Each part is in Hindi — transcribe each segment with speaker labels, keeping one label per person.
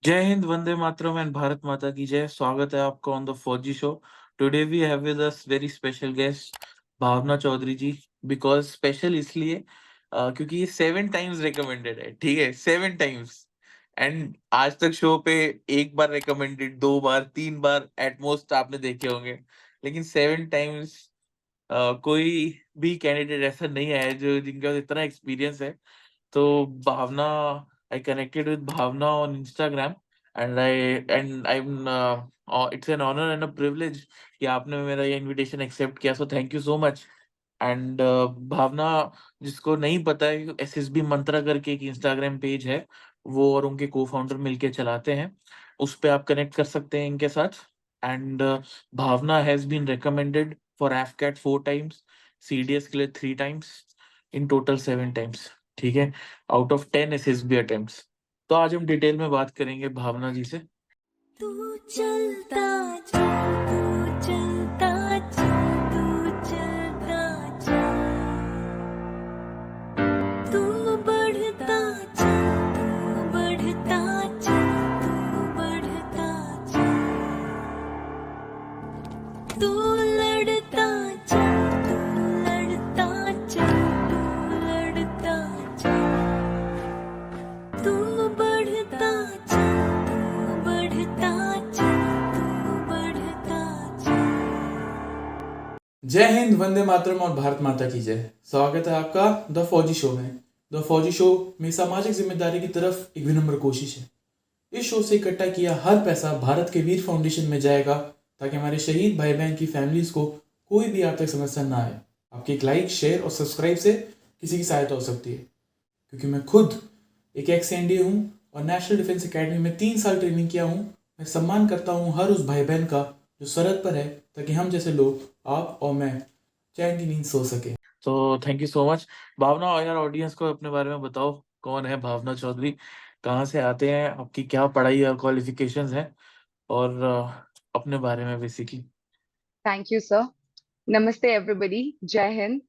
Speaker 1: जय हिंद, वंदे मातरम एंड भारत माता की जय। स्वागत है आपका on the Fauji show. Today we have with us very special guest Bhavna Chaudhary ji. Because special इसलिए क्योंकि ये 7 टाइम्स रिकमेंडेड है। ठीक है, 7 टाइम्स। एंड आज तक शो पे एक बार रिकमेंडेड, 2 बार, 3 बार एट मोस्ट आपने देखे होंगे, लेकिन 7 टाइम्स कोई भी कैंडिडेट ऐसा नहीं आया जो जिनके पास इतना एक्सपीरियंस है। तो भावना, I connected with Bhavna on Instagram and I'm it's an honor and a privilege कि आपने मेरा ये इनविटेशन एक्सेप्ट किया, so thank you so much. And Bhavna, जिसको नहीं पता है, एसएसबी मंत्रा करके एक इंस्टाग्राम पेज है, वो और उनके को-फाउंडर मिलके चलाते हैं। उस पे आप कनेक्ट कर सकते हैं इनके साथ। And Bhavna has been recommended for AFCAT 4 times, CDS के लिए 3 टाइम्स, इन टोटल 7 टाइम्स। ठीक है, आउट ऑफ 10 एसएसबी अटेम्प्ट्स। तो आज हम डिटेल में बात करेंगे भावना जी से।
Speaker 2: तू चलता चल, तू चलता चल, तू चलता चल, तू बढ़ता चल, तू बढ़ता चल, तू बढ़ता चल, तू लड़ता चल, तू लड़ता चल, तू लड़ता चल, तू बढ़ता चल, तू बढ़ता चल, तू बढ़ता चल।
Speaker 3: जय हिंद, वंदे मातरम और भारत माता की जय। स्वागत है आपका द फौजी शो में। द फौजी शो में सामाजिक जिम्मेदारी की तरफ एक विनम्र कोशिश है। इस शो से इकट्ठा किया हर पैसा भारत के वीर फाउंडेशन में जाएगा, ताकि हमारे शहीद भाई बहन की फैमिलीज को कोई भी आर्थिक समस्या ना आए। आपके एक लाइक, शेयर और सब्सक्राइब से किसी की सहायता हो सकती है, क्योंकि मैं खुद एक एक्स एनडीए हूँ और नेशनल डिफेंस एकेडमी में 3 साल ट्रेनिंग किया हूँ। मैं सम्मान करता हूँ हर उस भाई बहन का जो सरहद पर है, ताकि हम जैसे लोग, आप और मैं, चैन की नींद सो सके।
Speaker 1: तो थैंक यू सो मच। भावना, यार ऑडियंस को अपने बारे में बताओ, कौन है भावना चौधरी, कहाँ से आते हैं, आपकी क्या पढ़ाई और क्वालिफिकेशंस हैं, और अपने बारे में basically.
Speaker 4: Thank you, sir. Namaste, everybody. Jai Hind.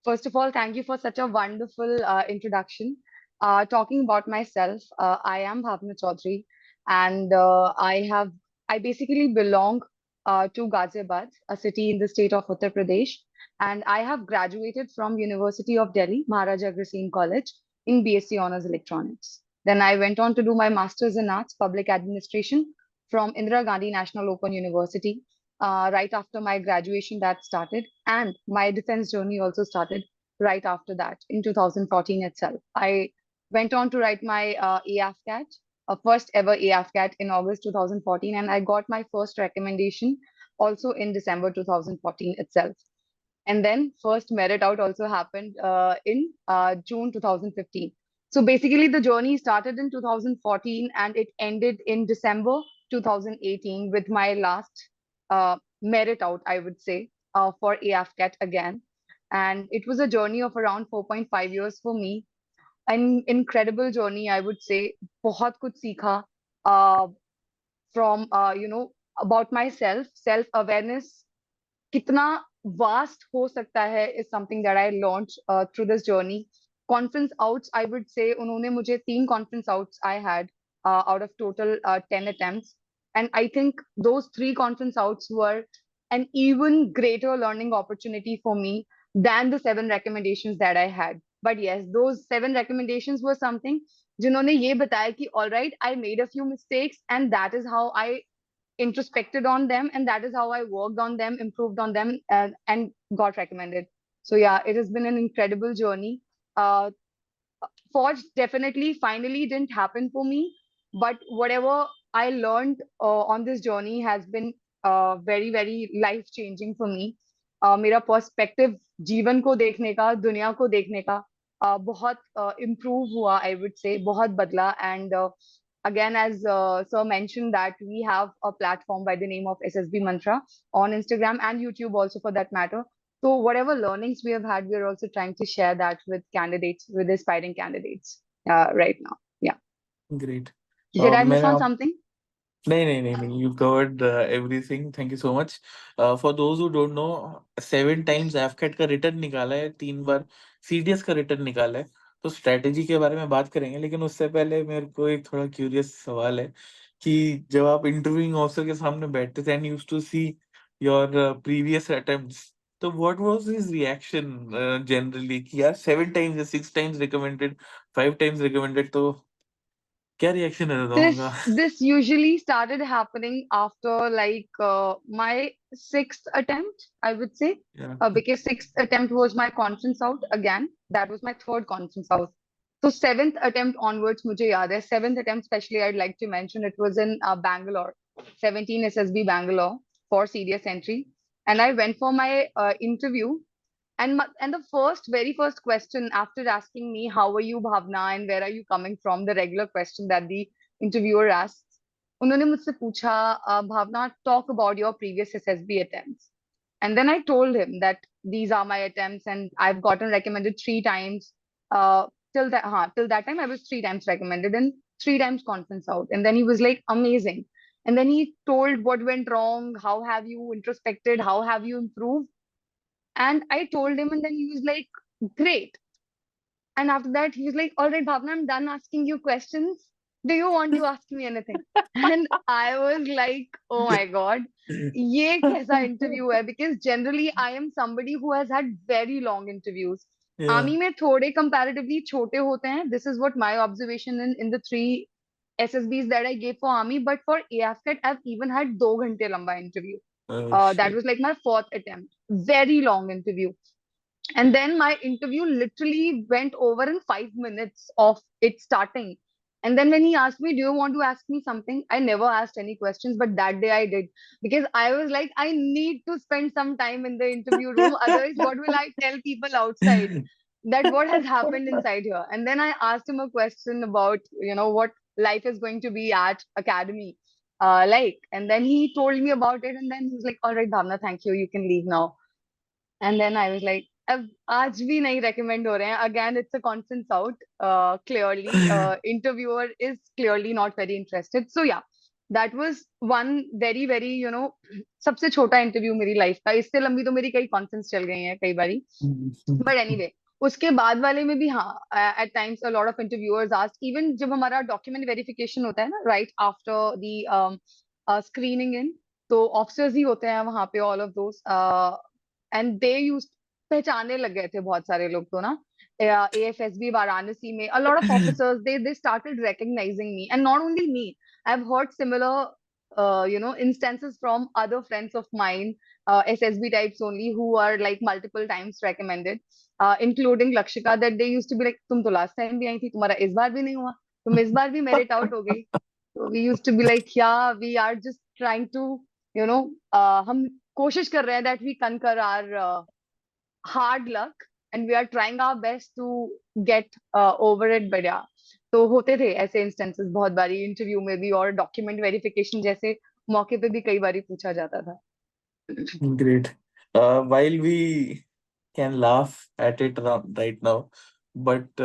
Speaker 4: First of all, thank you for such a wonderful introduction. Talking about myself, I am Bhavna Chaudhary, and I basically belong to Ghaziabad, a city in the state of Uttar Pradesh, and I have graduated from University of Delhi, Maharaja Agrawal College, in BSc Honors Electronics. Then I went on to do my Masters in Arts, Public Administration from Indira Gandhi National Open University. Right after my graduation, that started, and my defense journey also started right after that in 2014 itself. I went on to write my AFCAT, first ever AFCAT in August 2014, and I got my first recommendation also in December 2014 itself. And then first merit out also happened in June 2015. So basically, the journey started in 2014 and it ended in December 2018 with my last merit out, I would say, for AFCAT again. And it was a journey of around 4.5 years for me. An incredible journey, I would say. बहुत कुछ सीखा from about myself, self awareness. कितना vast हो सकता है is something that I learned through this journey. Conference outs, I would say, उन्होंने मुझे 3 conference outs I had out of total 10 attempts. And I think those 3 conference outs were an even greater learning opportunity for me than the 7 recommendations that I had. But yes, those 7 recommendations were something जिन्होंने ये बताया कि all right, I made a few mistakes and that is how I introspected on them, and that is how I worked on them, improved on them, and got recommended. So yeah, it has been an incredible journey. uh, Forge definitely finally didn't happen for me, but whatever I learned on this journey has been very very life changing for me. मेरा पर्सपेक्टिव जीवन को देखने का, दुनिया को देखने का बहुत इम्प्रूव हुआ, आई वुड से बहुत बदला. And again, as sir mentioned, that we have a platform by the name of SSB Mantra on Instagram and YouTube also, for that matter. So whatever learnings we have had, we're also trying to share that with candidates, with aspiring candidates right now. Yeah.
Speaker 1: Great.
Speaker 4: Did I miss
Speaker 1: मैंने
Speaker 4: on
Speaker 1: आप
Speaker 4: something?
Speaker 1: नहीं, you covered everything, thank you so much. For those who don't know, 7 times AFCAT का रिटर्न निकाला है, 3 बार सीडीएस का रिटर्न निकाला है। तो स्ट्रैटेजी के बारे में बात करेंगे, लेकिन उससे पहले मेरे को एक थोड़ा क्यूरियस सवाल है कि जब आप इंटरव्यूइंग ऑफिसर के सामने बैठते थे and used to see your previous attempts, तो what was his reaction generally कि यार 7 टाइम्स या 6 टाइम्स रिकमेंडेड, 5 टाइम्स रिकमेंडेड, तो क्या रिएक्शन रहता था
Speaker 4: This
Speaker 1: उनका?
Speaker 4: this usually started happening after like my sixth attempt, I would say,
Speaker 1: या
Speaker 4: because sixth attempt was my conference out again. That was my third conference out. So seventh attempt onwards, मुझे याद है. Seventh attempt, especially, I'd like to mention it was in Bangalore, 17 SSB Bangalore for serious entry, and I went for my interview. And the very first question after asking me, "How are you, Bhavna, and where are you coming from?" the regular question that the interviewer asks, उन्होंने मुझसे पूछा, "Bhavna, talk about your previous SSB attempts." And then I told him that these are my attempts, and I've gotten recommended 3 times. Uh, till that time, I was 3 times recommended and 3 times conference out. And then he was like, "Amazing." And then he told what went wrong, how have you introspected, how have you improved. And I told him, and then he was like, "Great." And after that, he was like, "All right, Bhavna, I'm done asking you questions. Do you want to ask me anything?" And I was like, "Oh my God, ये कैसा interview है?" Because generally, I am somebody who has had very long interviews.
Speaker 1: या
Speaker 4: Army में थोड़े comparatively छोटे होते हैं. This is what my observation in the 3 SSBs that I gave for Army. But for AFCAT, I've even had 2 घंटे लंबा interview. That
Speaker 1: shit.
Speaker 4: was like my fourth attempt. Very long interview. And then my interview literally went over in 5 minutes of it starting. And then when he asked me, "Do you want to ask me something?" I never asked any questions, but that day I did. Because I was like, I need to spend some time in the interview room. Otherwise, what will I tell people outside? That what has happened inside here. And then I asked him a question about, what life is going to be at academy. Like, and then he told me about it, and then he was like, "All right, Bhavna, thank you. You can leave now." And then I was like, अब आज भी नहीं recommend हो रहे हैं. Again, it's a conference out. Clearly, interviewer is clearly not very interested. So yeah, that was one very very सबसे छोटा interview मेरी life का. इससे लंबी तो मेरी कई conference चल गई हैं कई बारी. But anyway, उसके बाद वाले में भी हाँ, at times a lot of interviewers ask, even जब हमारा document verification होता है ना, right after the screening in, तो officers ही होते हैं वहाँ पे, all of those, and they used पहचानने लग गए थे बहुत सारे लोग तो ना, AFSB वाराणसी में a lot of officers, they started recognizing me, and not only me, I've heard similar instances from other friends of mine, SSB types only, who are like multiple times recommended, including Lakshika, that they used to be like, "तुम तो last time भी आई थी, तुम्हारा इस बार भी नहीं हुआ, तुम इस बार भी merit out हो गई." So we used to be like, yeah, we are just trying to, हम कोशिश कर रहे हैं that we conquer our hard luck, and we are trying our best to get over it. But yeah, तो होते थे ऐसे instances बहुत बारी इंटरव्यू में भी, और डॉक्यूमेंट वेरिफिकेशन जैसे मौके पे भी कई बारी पूछा जाता था.
Speaker 1: Great. While we can laugh at it right now, but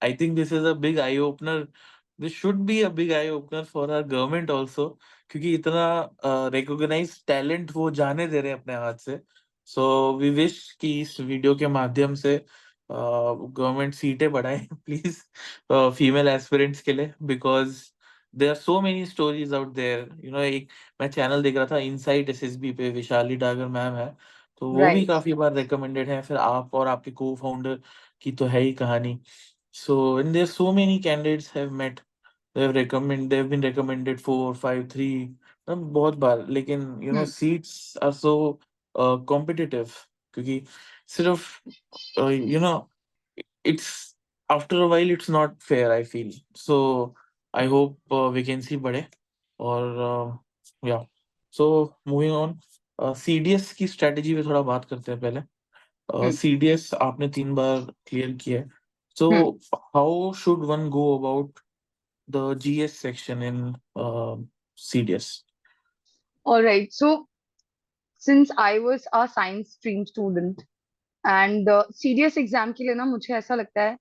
Speaker 1: I think this is a big eye opener. This should be a big eye opener for our government also, क्योंकि इतना recognized talent वो जाने दे रहे हैं अपने हाथ से. So we wish कि इस वीडियो के माध्यम से गवर्नमेंट सीटें बढ़ाए प्लीज फीमेल एस्पिरेंट्स के लिए, because there are so many stories out there. एक मैं चैनल देख रहा था इनसाइड एसएसबी पे, विशाली डागर मैम है, तो वो भी
Speaker 4: Right.
Speaker 1: काफी बार रिकमेंडेड है. फिर आप और आपके को फाउंडर की तो है ही कहानी. So and there so many candidates have met, they've been recommended 4 5 3 बहुत बार, लेकिन
Speaker 4: Hmm.
Speaker 1: Seats are so competitive, क्योंकि सिर्फ you know it's after a while it's not fair, I feel. So I hope vacancy बढ़े. और yeah, so moving on, CDS की स्ट्रेटेजी पे थोड़ा बात करते हैं पहले.
Speaker 4: Hmm.
Speaker 1: CDS आपने 3 बार क्लियर किया है, so
Speaker 4: Hmm.
Speaker 1: how should one go about the GS section in CDS?
Speaker 4: All right. So since I was a science stream student, and serious exam के लिए ना, मुझे ऐसा लगता है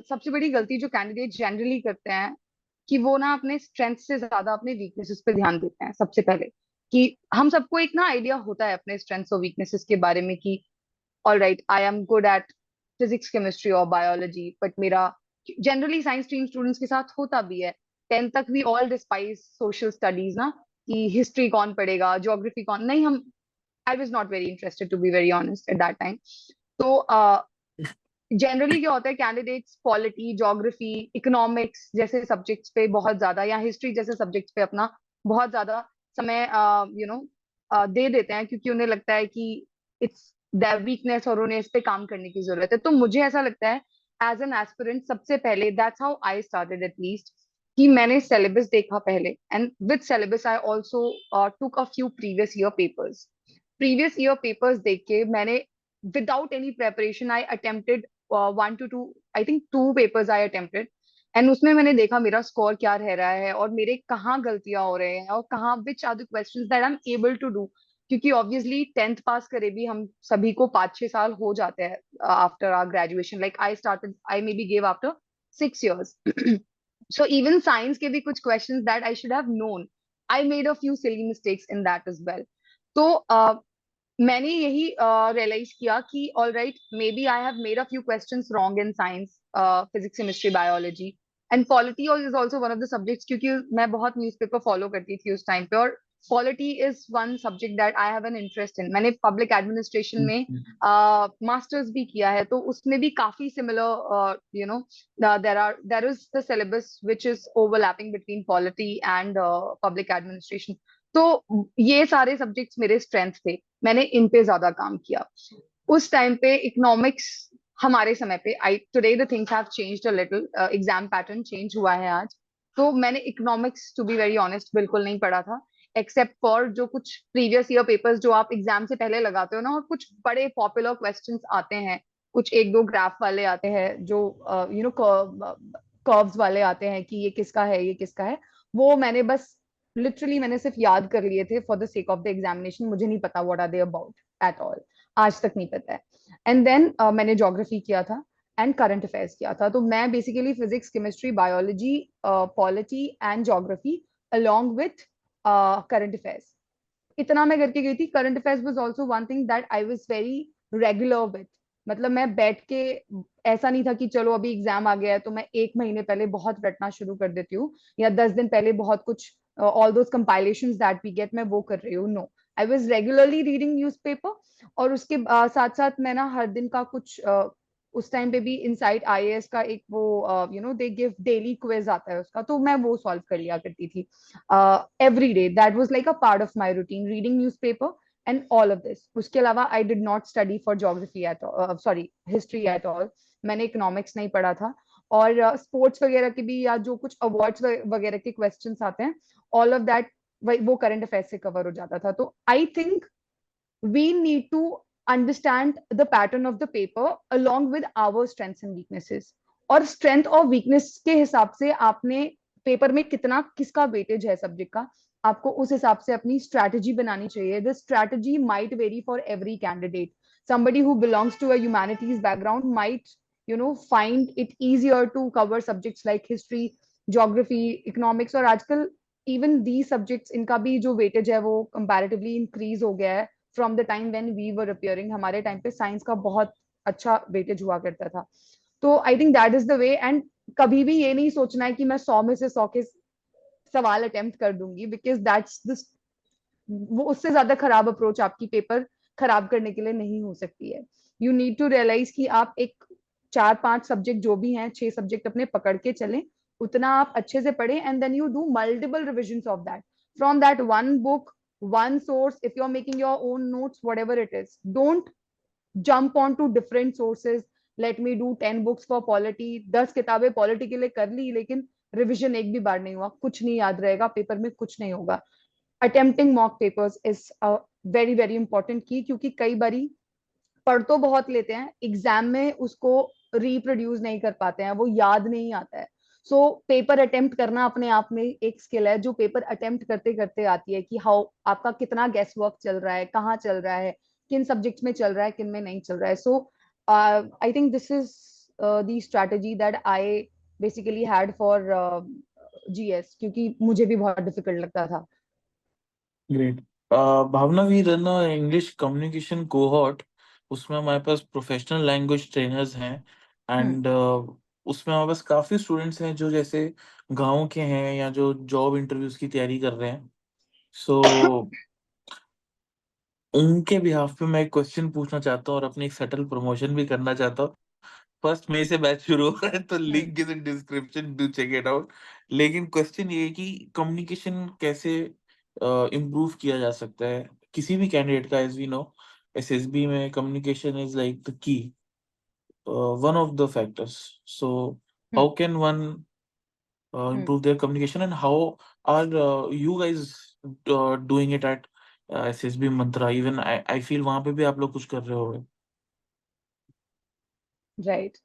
Speaker 4: सबसे बड़ी गलती जो कैंडिडेट जनरली करते हैं, कि वो ना अपने स्ट्रेंथ से ज्यादा अपने वीकनेसेस पे ध्यान देते हैं सबसे पहले. कि हम सबको एक ना आइडिया होता है अपने स्ट्रेंथ्स और वीकनेसेस के बारे में, कि all right, I am good at physics chemistry और बायोलॉजी, बट मेरा जनरली साइंस स्ट्रीम स्टूडेंट्स के साथ होता भी है, 10th तक we all despise social studies ना, कि हिस्ट्री कौन पढ़ेगा, ज्योग्राफी कौन, नहीं हम, I was not very interested to be very honest at that time. तो जनरली क्या होता है, कैंडिडेट्स पॉलिटी, ज्योग्राफी, इकोनॉमिक्स जैसे सब्जेक्ट्स पे बहुत ज्यादा, या हिस्ट्री जैसे सब्जेक्ट्स पे अपना बहुत ज्यादा समय दे देते हैं, क्योंकि उन्हें लगता है कि इट्स देयर वीकनेस और उन्हें इस पे काम करने की जरूरत है। तो मुझे ऐसा लगता है एज एन एस्पिरेंट, सबसे पहले that's how I started at least, कि मैंने सिलेबस देखा पहले, and with syllabus I also took a few previous year papers देख के मैंने, without any preparation I attempted 1 to 2, I think 2 papers I attempted, and उसमें मैंने देखा मेरा स्कोर क्या रह रहा है और मेरे कहाँ गलतियां हो रहे हैं और कहाँ which are the questions that I am able to do. क्योंकि ऑब्वियसली 10th पास करे भी हम सभी को 5-6 साल हो जाते हैं after our graduation, like I maybe give after 6 years। so even science के भी कुछ questions that I should have known, I made a few silly mistakes in that as well। तो मैंने यही रियलाइज किया कि all right, maybe I have made a few questions wrong in science, physics, chemistry, biology and polity is also one of the subjects, क्योंकि मैं बहुत न्यूज़पेपर फॉलो करती थी उस टाइम पे, और polity is one subject that I have an interest in. मैंने पब्लिक एडमिनिस्ट्रेशन में मास्टर्स भी किया है, तो उसमें भी काफी similar there is the syllabus which is overlapping between polity and public administration. तो ये सारे सब्जेक्ट्स मेरे स्ट्रेंथ थे, मैंने इन पे ज्यादा काम किया। उस टाइम पे इकोनॉमिक्स, हमारे समय पे, I today the things have changed a little, exam pattern change हुआ है आज। तो मैंने economics to be very honest बिल्कुल नहीं पढ़ा था, एक्सेप्ट फॉर जो कुछ प्रीवियस ईयर पेपर्स जो आप एग्जाम से पहले लगाते हो ना, और कुछ बड़े पॉपुलर क्वेश्चंस आते हैं, कुछ एक दो ग्राफ वाले आते हैं जो कर्व्स वाले आते हैं कि ये किसका है, ये किसका है, वो मैंने बस लिटरली मैंने सिर्फ याद कर लिए थे for the sake of the examination. मुझे नहीं पता what are they about at all, आज तक नहीं पता है। एंड देन मैंने ज्योग्राफी किया था एंड करंट अफेयर्स किया था। तो मैं basically physics, chemistry, biology, polity and geography along with current affairs, इतना मैं करके गई थी। Current affairs was also one thing that I was very regular with, मतलब मैं बैठ के, ऐसा नहीं था कि चलो अभी एग्जाम आ गया है तो मैं 1 महीने पहले बहुत रटना शुरू कर देती हूँ, या 10 दिन पहले बहुत कुछ, all those compilations that we get, मैं वो कर रही हूँ। No, I was regularly reading newspaper, और उसके साथ साथ मैं ना हर दिन का कुछ, उस टाइम पे भी इनसाइड आईएएस का एक वो दे गिव डेली क्विज आता है उसका, तो मैं वो सॉल्व कर लिया करती थी every day. That was like a part of my routine, reading newspaper and all of this. उसके अलावा आई did not study for geography at all, sorry history at all, मैंने इकोनॉमिक्स नहीं पढ़ा था। और स्पोर्ट्स वगैरह के भी, या जो कुछ अवार्ड्स वगैरह के क्वेश्चंस आते हैं, ऑल ऑफ दैट वो करंट अफेयर्स से कवर हो जाता था। तो I think we need to understand the pattern of the paper along with our strengths and weaknesses, और स्ट्रेंथ और वीकनेस के हिसाब से आपने पेपर में कितना, किसका वेटेज है सब्जेक्ट का, आपको उस हिसाब से अपनी स्ट्रैटेजी बनानी चाहिए। The strategy might very for every candidate. somebody who belongs to a humanities background might find it easier to cover subjects like history, geography, economics, और आजकल even these subjects इनका भी जो वेटेज है वो comparatively increase हो गया है from the time when we were appearing. हमारे टाइम पे साइंस का बहुत अच्छा वेटेज हुआ करता था। तो I think that is the way, and कभी भी ये नहीं सोचना है कि मैं 100 में से 100 के सवाल अटेम्प्ट कर दूंगी, बिकॉज दैट्स द, वो उससे ज्यादा खराब अप्रोच आपकी पेपर खराब करने के लिए नहीं हो सकती है। यू नीड टू रियलाइज कि आप एक 4-5 सब्जेक्ट जो भी हैं, 6 सब्जेक्ट अपने पकड़ के चलें, उतना आप अच्छे से पढ़ें, and then you do multiple revision of that from that one book, one source. If you're making your own notes, whatever it is, don't jump on to different sources. Let me do 10 books for polity, 10 किताबें पॉलिटी के लिए कर ली, लेकिन रिविजन एक भी बार नहीं हुआ, कुछ नहीं याद रहेगा, पेपर में कुछ नहीं होगा। Attempting mock papers is very very important की, क्योंकि कई बारी पढ़ तो बहुत लेते हैं, एग्जाम में उसको रिप्रोड्यूस नहीं कर पाते हैं, वो याद नहीं आता है। सो पेपर अटेम्प्ट करना अपने आप में एक स्किल है, जो पेपर अटेम्प्ट करते करते आती है, कि हाउ आपका कितना गेस वर्क चल रहा है, कहाँ चल रहा है, किन सब्जेक्ट्स में चल रहा है, किन में नहीं चल रहा है। So I think this is the strategy that I basically had for GS, क्योंकि मुझे भी बहुत डिफिकल्ट लगता था।
Speaker 1: Great. Bhavna, we run a English communication cohort उसमें हमारे पास प्रोफेशनल लैंग्वेज ट्रेनर्स हैं एंड उसमें हमारे पास काफ़ी स्टूडेंट्स हैं जो जैसे गाँव के हैं या जो जॉब इंटरव्यूज़ की तैयारी कर रहे हैं। सो उनके बिहाफ पे मैं एक क्वेश्चन पूछना चाहता हूँ और अपनी एक सटल प्रमोशन भी करना चाहता हूँ। फर्स्ट मई से बैच शुरू हो रहा है तो link is in description, do check it out. लेकिन क्वेश्चन ये है कि कम्युनिकेशन कैसे इम्प्रूव किया जा सकता है किसी भी कैंडिडेट का। एज वी नो एसएसबी में communication is like the key, one of the factors. So how can one improve their communication and how are you guys doing it at SSB Mantra? Even I feel वहाँ पे भी आप लोग कुछ कर रहे होगे।
Speaker 4: Right.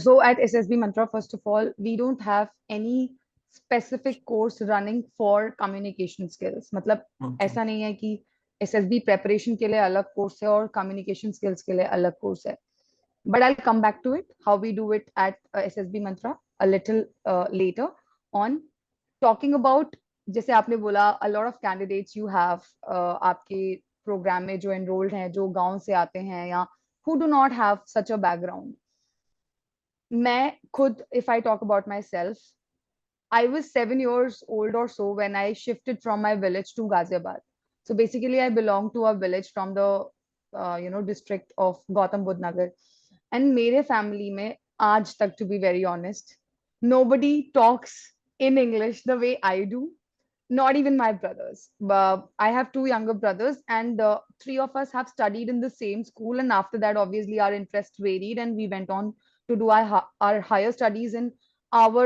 Speaker 4: So at SSB Mantra, first of all, we don't have any specific course running for communication skills. मतलब
Speaker 1: Okay.
Speaker 4: ऐसा नहीं है कि SSB preparation के लिए अलग course है और communication skills के लिए अलग course है. But I'll come back to it, how we do it at SSB Mantra a little later on. Talking about, जैसे आपने बोला, a lot of candidates you have आपके program में जो enrolled हैं, जो गांव से आते हैं या who do not have such a background. मैं खुद, if I talk about myself, I was 7 years old or so when I shifted from my village to Ghaziabad. So basically, I belong to a village from the district of Gautam Budh Nagar. And मेरे family में आज तक, to be very honest, nobody talks in English the way I do. Not even my brothers. But I have two younger brothers, and three of us have studied in the same school. And after that, obviously, our interests varied, and we went on to do our higher studies in our,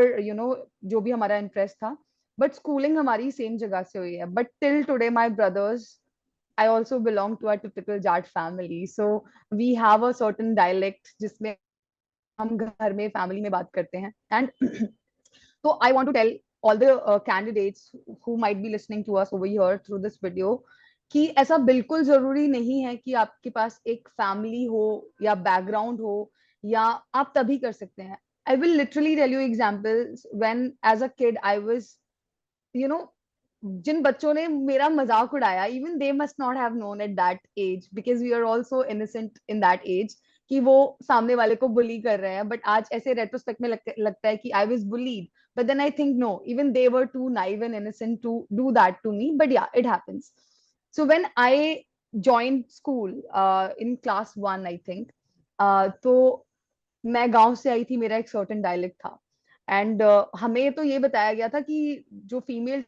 Speaker 4: जो भी हमारा interest था. But schooling हमारी same जगह से हुई है. But till today, my brothers, I also belong to a typical Jat family. So we have a certain dialect जिसमें हम घर में family में बात करते हैं. And so I want to tell all the candidates who might be listening to us over here through this video कि ऐसा बिल्कुल जरूरी नहीं है कि आपके पास एक फैमिली हो या बैकग्राउंड हो या आप तभी कर सकते हैं. I will literally tell you examples when as a kid I was, you know, जिन बच्चों ने मेरा मजाक उड़ाया, even they must not have known at that age because we are also innocent in that age कि वो सामने वाले को बुली कर रहे हैं. बट आज ऐसे रेट्रोस्पेक्ट में लगता है कि I was bullied, but then I think no, even they were too naive and innocent to do that to me. But yeah, it happens. So when I joined school in class 1, I think, तो मैं गांव से आई थी, मेरा एक सर्टेन डायलेक्ट था. एंड हमें तो ये बताया गया था कि जो फीमेल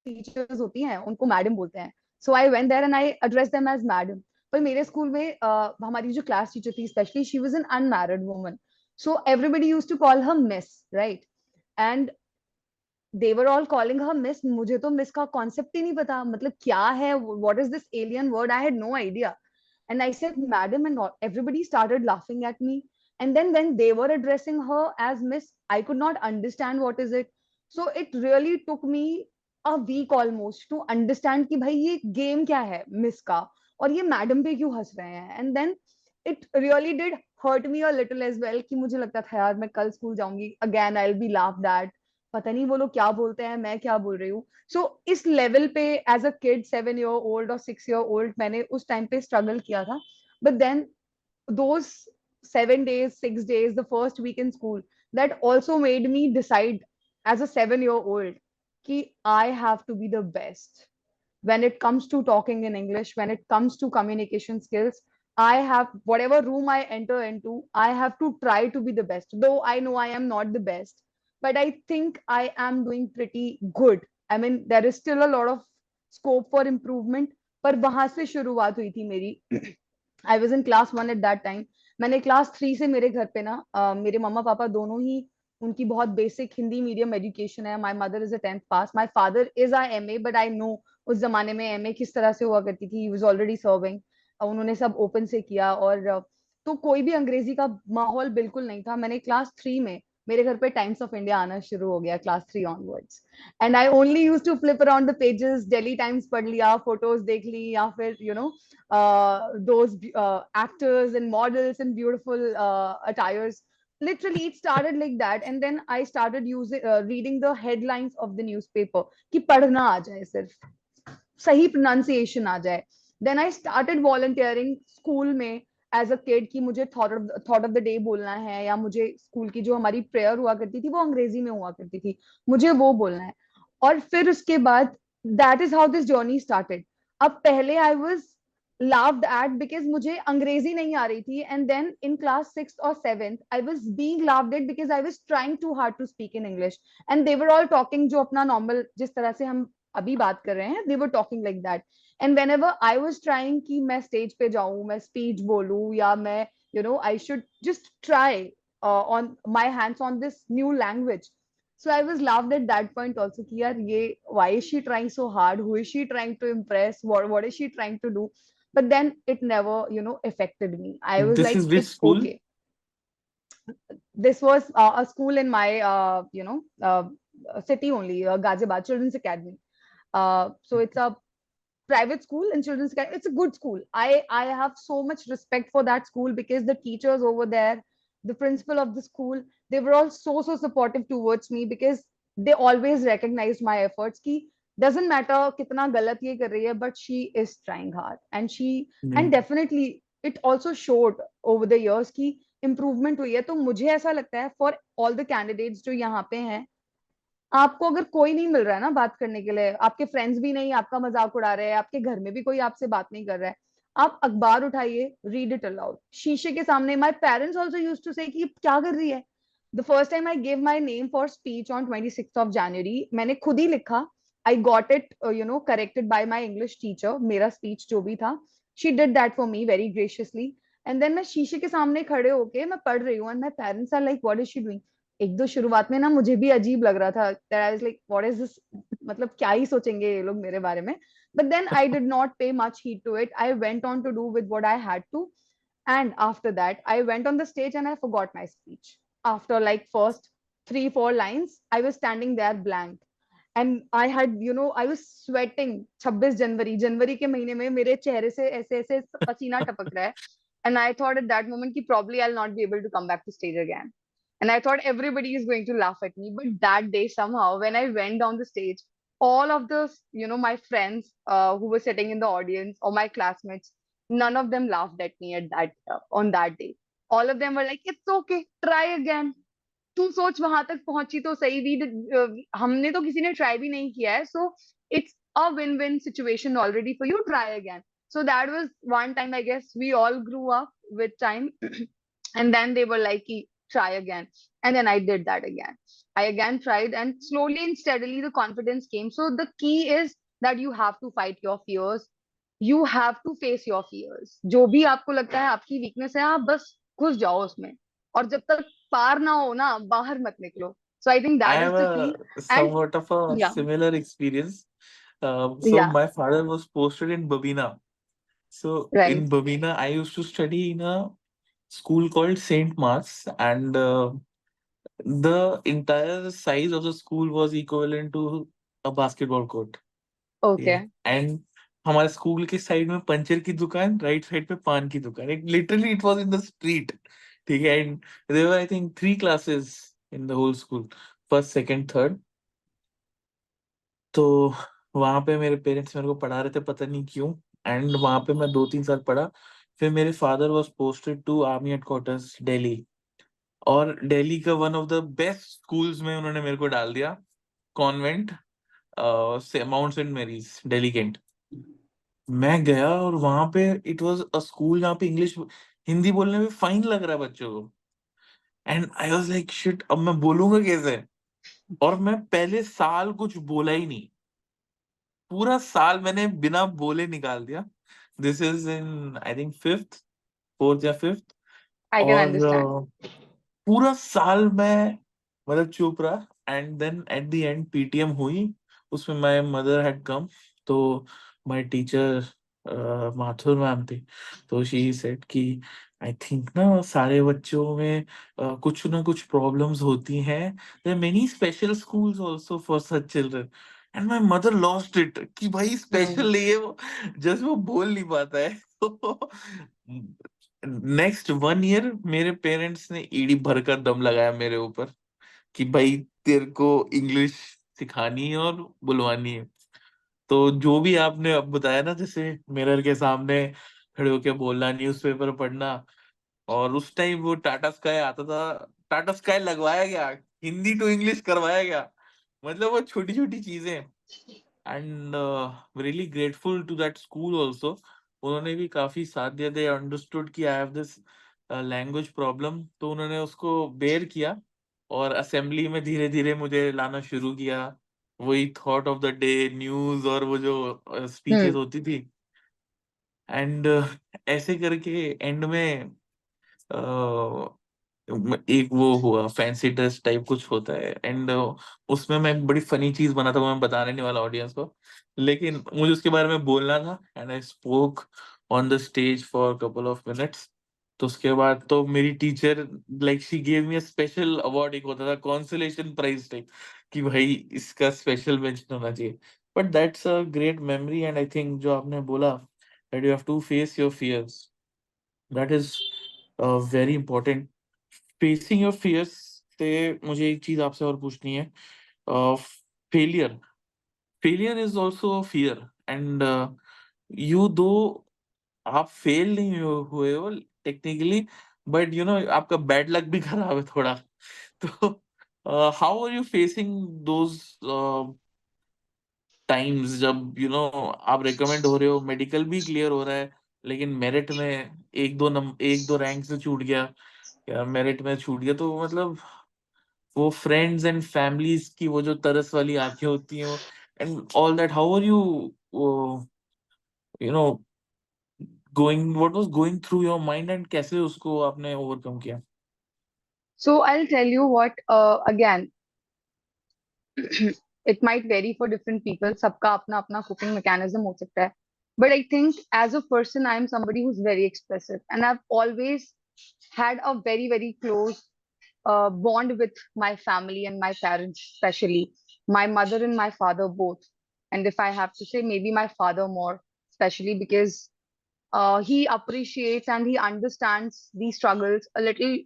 Speaker 4: टीचर्स होती हैं उनको मैडम बोलते हैं. So I went there and I address them as madam. पर मेरे स्कूल में हमारी जो क्लास टीचर थी specially, she was an unmarried woman. So everybody used to call her miss, right? And they were all calling her miss. मुझे तो मिस का कॉन्सेप्ट ही नहीं पता, मतलब क्या है, what is this alien word, I had no idea. And I said madam, and everybody started laughing at me. And then when they were addressing her as miss, I could not understand what is it. So it really took me a week almost to understand कि भाई ये गेम क्या है मिस का, और ये मैडम पे क्यों हंस रहे हैं. And then it really did hurt me a little as well कि मुझे लगता था यार मैं कल स्कूल जाऊंगी, again I'll be laughed at, पता नहीं वो लोग क्या बोलते हैं, मैं क्या बोल रही हूँ. सो इस लेवल पे as a kid 7 year old और 6 year old मैंने उस टाइम पे स्ट्रगल किया था. But then those 7 days, 6 days, the first week in school, that also made me decide as a 7 year old कि I have to be the best when it comes to talking in English, when it comes to communication skills. I have, whatever room I enter into, I have to try to be the best. Though I know I am not the best, but I think I am doing pretty good. I mean, there is still a lot of scope for improvement. पर वहां से शुरुआत हुई थी मेरी. I was in class 1 eight that time. मैंने क्लास 3 से मेरे घर पे ना मेरे मम्मा पापा दोनों ही, उनकी बहुत बेसिक हिंदी मीडियम एजुकेशन है. My mother is a 10th pass, my father is a MA. But I know उस जमाने में एमए किस तरह से हुआ करती थी. He was already serving. उन्होंने सब ओपन से किया, और तो कोई भी अंग्रेजी का माहौल बिल्कुल नहीं था. मैंने क्लास 3 में मेरे घर पे टाइम्स ऑफ इंडिया आना शुरू हो गया class 3 onwards. And I only use to flip around the pages, daily times पढ़ लिया, फोटोज देख ली, या फिर those actors and models in beautiful attires. Literally it started like that, and then I started reading the headlines of the newspaper कि पढ़ना आ जाए, सिर्फ सही pronunciation आ जाए. Then I started volunteering school में एज अ किड कि मुझे थॉट ऑफ द डे बोलना है, या मुझे स्कूल की जो हमारी प्रेयर हुआ करती थी वो अंग्रेजी में हुआ करती थी, मुझे वो बोलना है। और फिर उसके बाद that is how this journey started. अब पहले I was laughed at because मुझे अंग्रेजी नहीं आ रही थी, and then in class 6th or 7th I was being laughed at because I was trying too hard to speak in English, and they were all talking जो अपना normal जिस तरह से हम अभी बात कर रहे हैं, they were talking like that. And whenever I was trying कि मैं stage पे जाऊं, मैं speech बोलूं, या मैं I should just try on my hands on this new language, so I was laughed at that point also कि यार ये why is she trying so hard, who is she trying to impress, what is she trying to do. But then it never affected me. I was
Speaker 1: This
Speaker 4: like,
Speaker 1: is which
Speaker 4: it's
Speaker 1: school?
Speaker 4: okay. This was a school in my city only, Ghaziabad Children's Academy. So it's a private school in Children's Academy. It's a good school. I have so much respect for that school because the teachers over there, the principal of the school, they were all so supportive towards me because they always recognized my efforts ki doesn't matter kitna galat ye kar rahi hai, but she is trying hard, and
Speaker 1: Hmm.
Speaker 4: definitely it also showed over the years ki improvement हुई है. तो मुझे ऐसा लगता है फॉर ऑल द कैंडिडेट्स जो यहाँ पे हैं, आपको अगर कोई नहीं मिल रहा है ना बात करने के लिए, आपके फ्रेंड्स भी नहीं आपका मजाक उड़ा रहे हैं, आपके घर में भी कोई आपसे बात नहीं कर रहा है, आप अखबार उठाइए, रीड इट अलाउड शीशे के सामने. My parents also used to say कि क्या कर रही है. The first time I give my name for speech on 26th of January, मैंने खुद ही लिखा. I got it corrected by my English teacher. मेरा स्पीच जो भी था, she did that for me very graciously. And then मैं शीशे के सामने खड़े होके मैं पढ़ रही हूँ, and my parents are like what is she doing. एक दो शुरुआत में ना मुझे भी अजीब लग रहा था, that I was like what is this, मतलब क्या ही सोचेंगे ये लोग मेरे बारे में. But then I did not pay much heed to it. I went on to do with what I had to, and after that I went on the stage and I forgot my speech. After like first 3-4 lines I was standing there blank, and I had I was sweating. 26 जनवरी के महीने में मेरे चेहरे से ऐसे ऐसे पसीना टपक रहा है, and I thought at that moment कि probably I'll not be able to come back to stage again. And I thought everybody is going to laugh at me. But that day, somehow, when I went down the stage, all of the, my friends who were sitting in the audience or my classmates, none of them laughed at me at that on that day. All of them were like, "It's okay, try again." तू सोच वहां तक पहुंची तो सही. हमने तो किसी ने ट्राई भी नहीं किया है, so it's a win win situation already for you. Try again. So that was one time I guess we all grew up with time. And then they were like, try again. And then I did that again. I again tried, and slowly and steadily the confidence came. So the key is that you have to fight your fears. You have to face your fears. जो भी आपको लगता है आपकी वीकनेस है, आप बस घुस जाओ उसमें, और जब तक पार ना हो ना, बाहर मत निकलो. So I think
Speaker 1: I
Speaker 4: that is
Speaker 1: have
Speaker 4: the key.
Speaker 1: a
Speaker 4: And
Speaker 1: somewhat of a
Speaker 4: yeah,
Speaker 1: similar experience. So
Speaker 4: yeah,
Speaker 1: my father was posted in Babina. So
Speaker 4: right.
Speaker 1: in Babina, I used to study in a school called Saint Mark's, and the entire size of the school was equivalent to a basketball court. ठीक है.
Speaker 4: Okay.
Speaker 1: एंड हमारे स्कूल के साइड में पंचर की दुकान, राइट साइड पे पान की दुकान. एक literally it was in the street. ठीक है. And there were I think 3 classes in the whole school, first second third. तो वहां पे मेरे पेरेंट्स मेरे को पढ़ा रहे थे, पता नहीं क्यों. एंड वहां पे मैं 2-3 साल पढ़ा. फिर मेरे father was posted to army headquarters Delhi, और दिल्ली का one of the best schools में उन्होंने मेरे को डाल दिया, convent, Mount Saint Mary's, Delhi Cantt. मैं गया और वहां पे इट वाज अ स्कूल जहाँ पे इंग्लिश, हिंदी बोलने में फाइन लग रहा है बच्चों को. And I was like shit, अब मैं बोलूंगा कैसे. और मैं पहले साल कुछ बोला ही नहीं. पूरा साल मैंने बिना बोले निकाल दिया. This is in I think fifth, fourth या फिफ्थ.
Speaker 4: I can
Speaker 1: और
Speaker 4: understand.
Speaker 1: पूरा साल मैं मतलब चुप रहा. And then at the end PTM हुई, उसमें माय मदर हैड कम. तो माय टीचर माथुर मैम थी. तो शी सेड कि आई थिंक ना सारे बच्चों में कुछ ना कुछ प्रॉब्लम्स होती हैं. There are many special schools also for such children. And my mother lost it कि भाई स्पेशल नहीं है वो, जस्ट वो बोल नहीं पाता है. तो नेक्स्ट 1 ईयर मेरे पेरेंट्स ने ईड़ी भरकर दम लगाया मेरे ऊपर कि भाई तेरे को इंग्लिश सिखानी है और बुलवानी है. तो जो भी आपने अब बताया ना, जैसे मिरर के सामने खड़े होके बोलना, न्यूज़पेपर पढ़ना, और उस टाइम वो टाटा स्काई आता था, टाटा स्काई लगवाया गया, हिंदी टू इंग्लिश करवाया गया, मतलब वो छोटी-छोटी चीजें। And really grateful to that school also, उन्होंने भी काफी साथ दिया, दे अंडरस्टूड कि I have this language problem, तो उन्होंने उसको बेयर किया और असेंबली में धीरे धीरे मुझे लाना शुरू किया, वही thought of the day, news, और वो जो स्पीचेस
Speaker 4: हम्म।
Speaker 1: होती थी। एंड ऐसे करके एंड में एक वो हुआ, फैंसी ड्रेस टाइप कुछ होता है, एंड उसमें मैं एक बड़ी फनी चीज बना था, वो मैं बताने नहीं वाला ऑडियंस को, लेकिन मुझे उसके बारे में बोलना था, and I spoke on the stage for couple of minutes. तो उसके बाद तो मेरी teacher, like she gave me a special award, एक होता था कॉन्सोलेशन प्राइज टाइप, कि भाई इसका स्पेशल मेंशन होना चाहिए। But that's a great memory, and I think जो आपने बोला that you have to face your fears, that is very important. Facing your fears से मुझे एक चीज आपसे और पूछनी है। Failure, failure is also fear, and you though आप फेल नहीं हुए हो टेक्निकली, बट यू नो आपका बैड लक भी खराब है थोड़ा। तो how are you facing those times, जब आप रिकमेंड हो रहे हो, मेडिकल भी क्लियर हो रहा है, लेकिन मेरिट में एक दो रैंक से छूट गया, या मेरिट में छूट गया, तो मतलब वो फ्रेंड्स एंड फैमिलीज की वो जो तरस वाली आंखें होती हैं, and all that, how are you you know going, what was going through your mind, and कैसे उसको आपने ओवरकम किया?
Speaker 4: So I'll tell you what, again, it might vary for different people. सबका अपना अपना coping mechanism हो सकता है. But I think as a person, I am somebody who's very expressive, and I've always had a very, very close bond with my family and my parents, especially my mother and my father both. And if I have to say, maybe my father more, especially because he appreciates and he understands these struggles a little,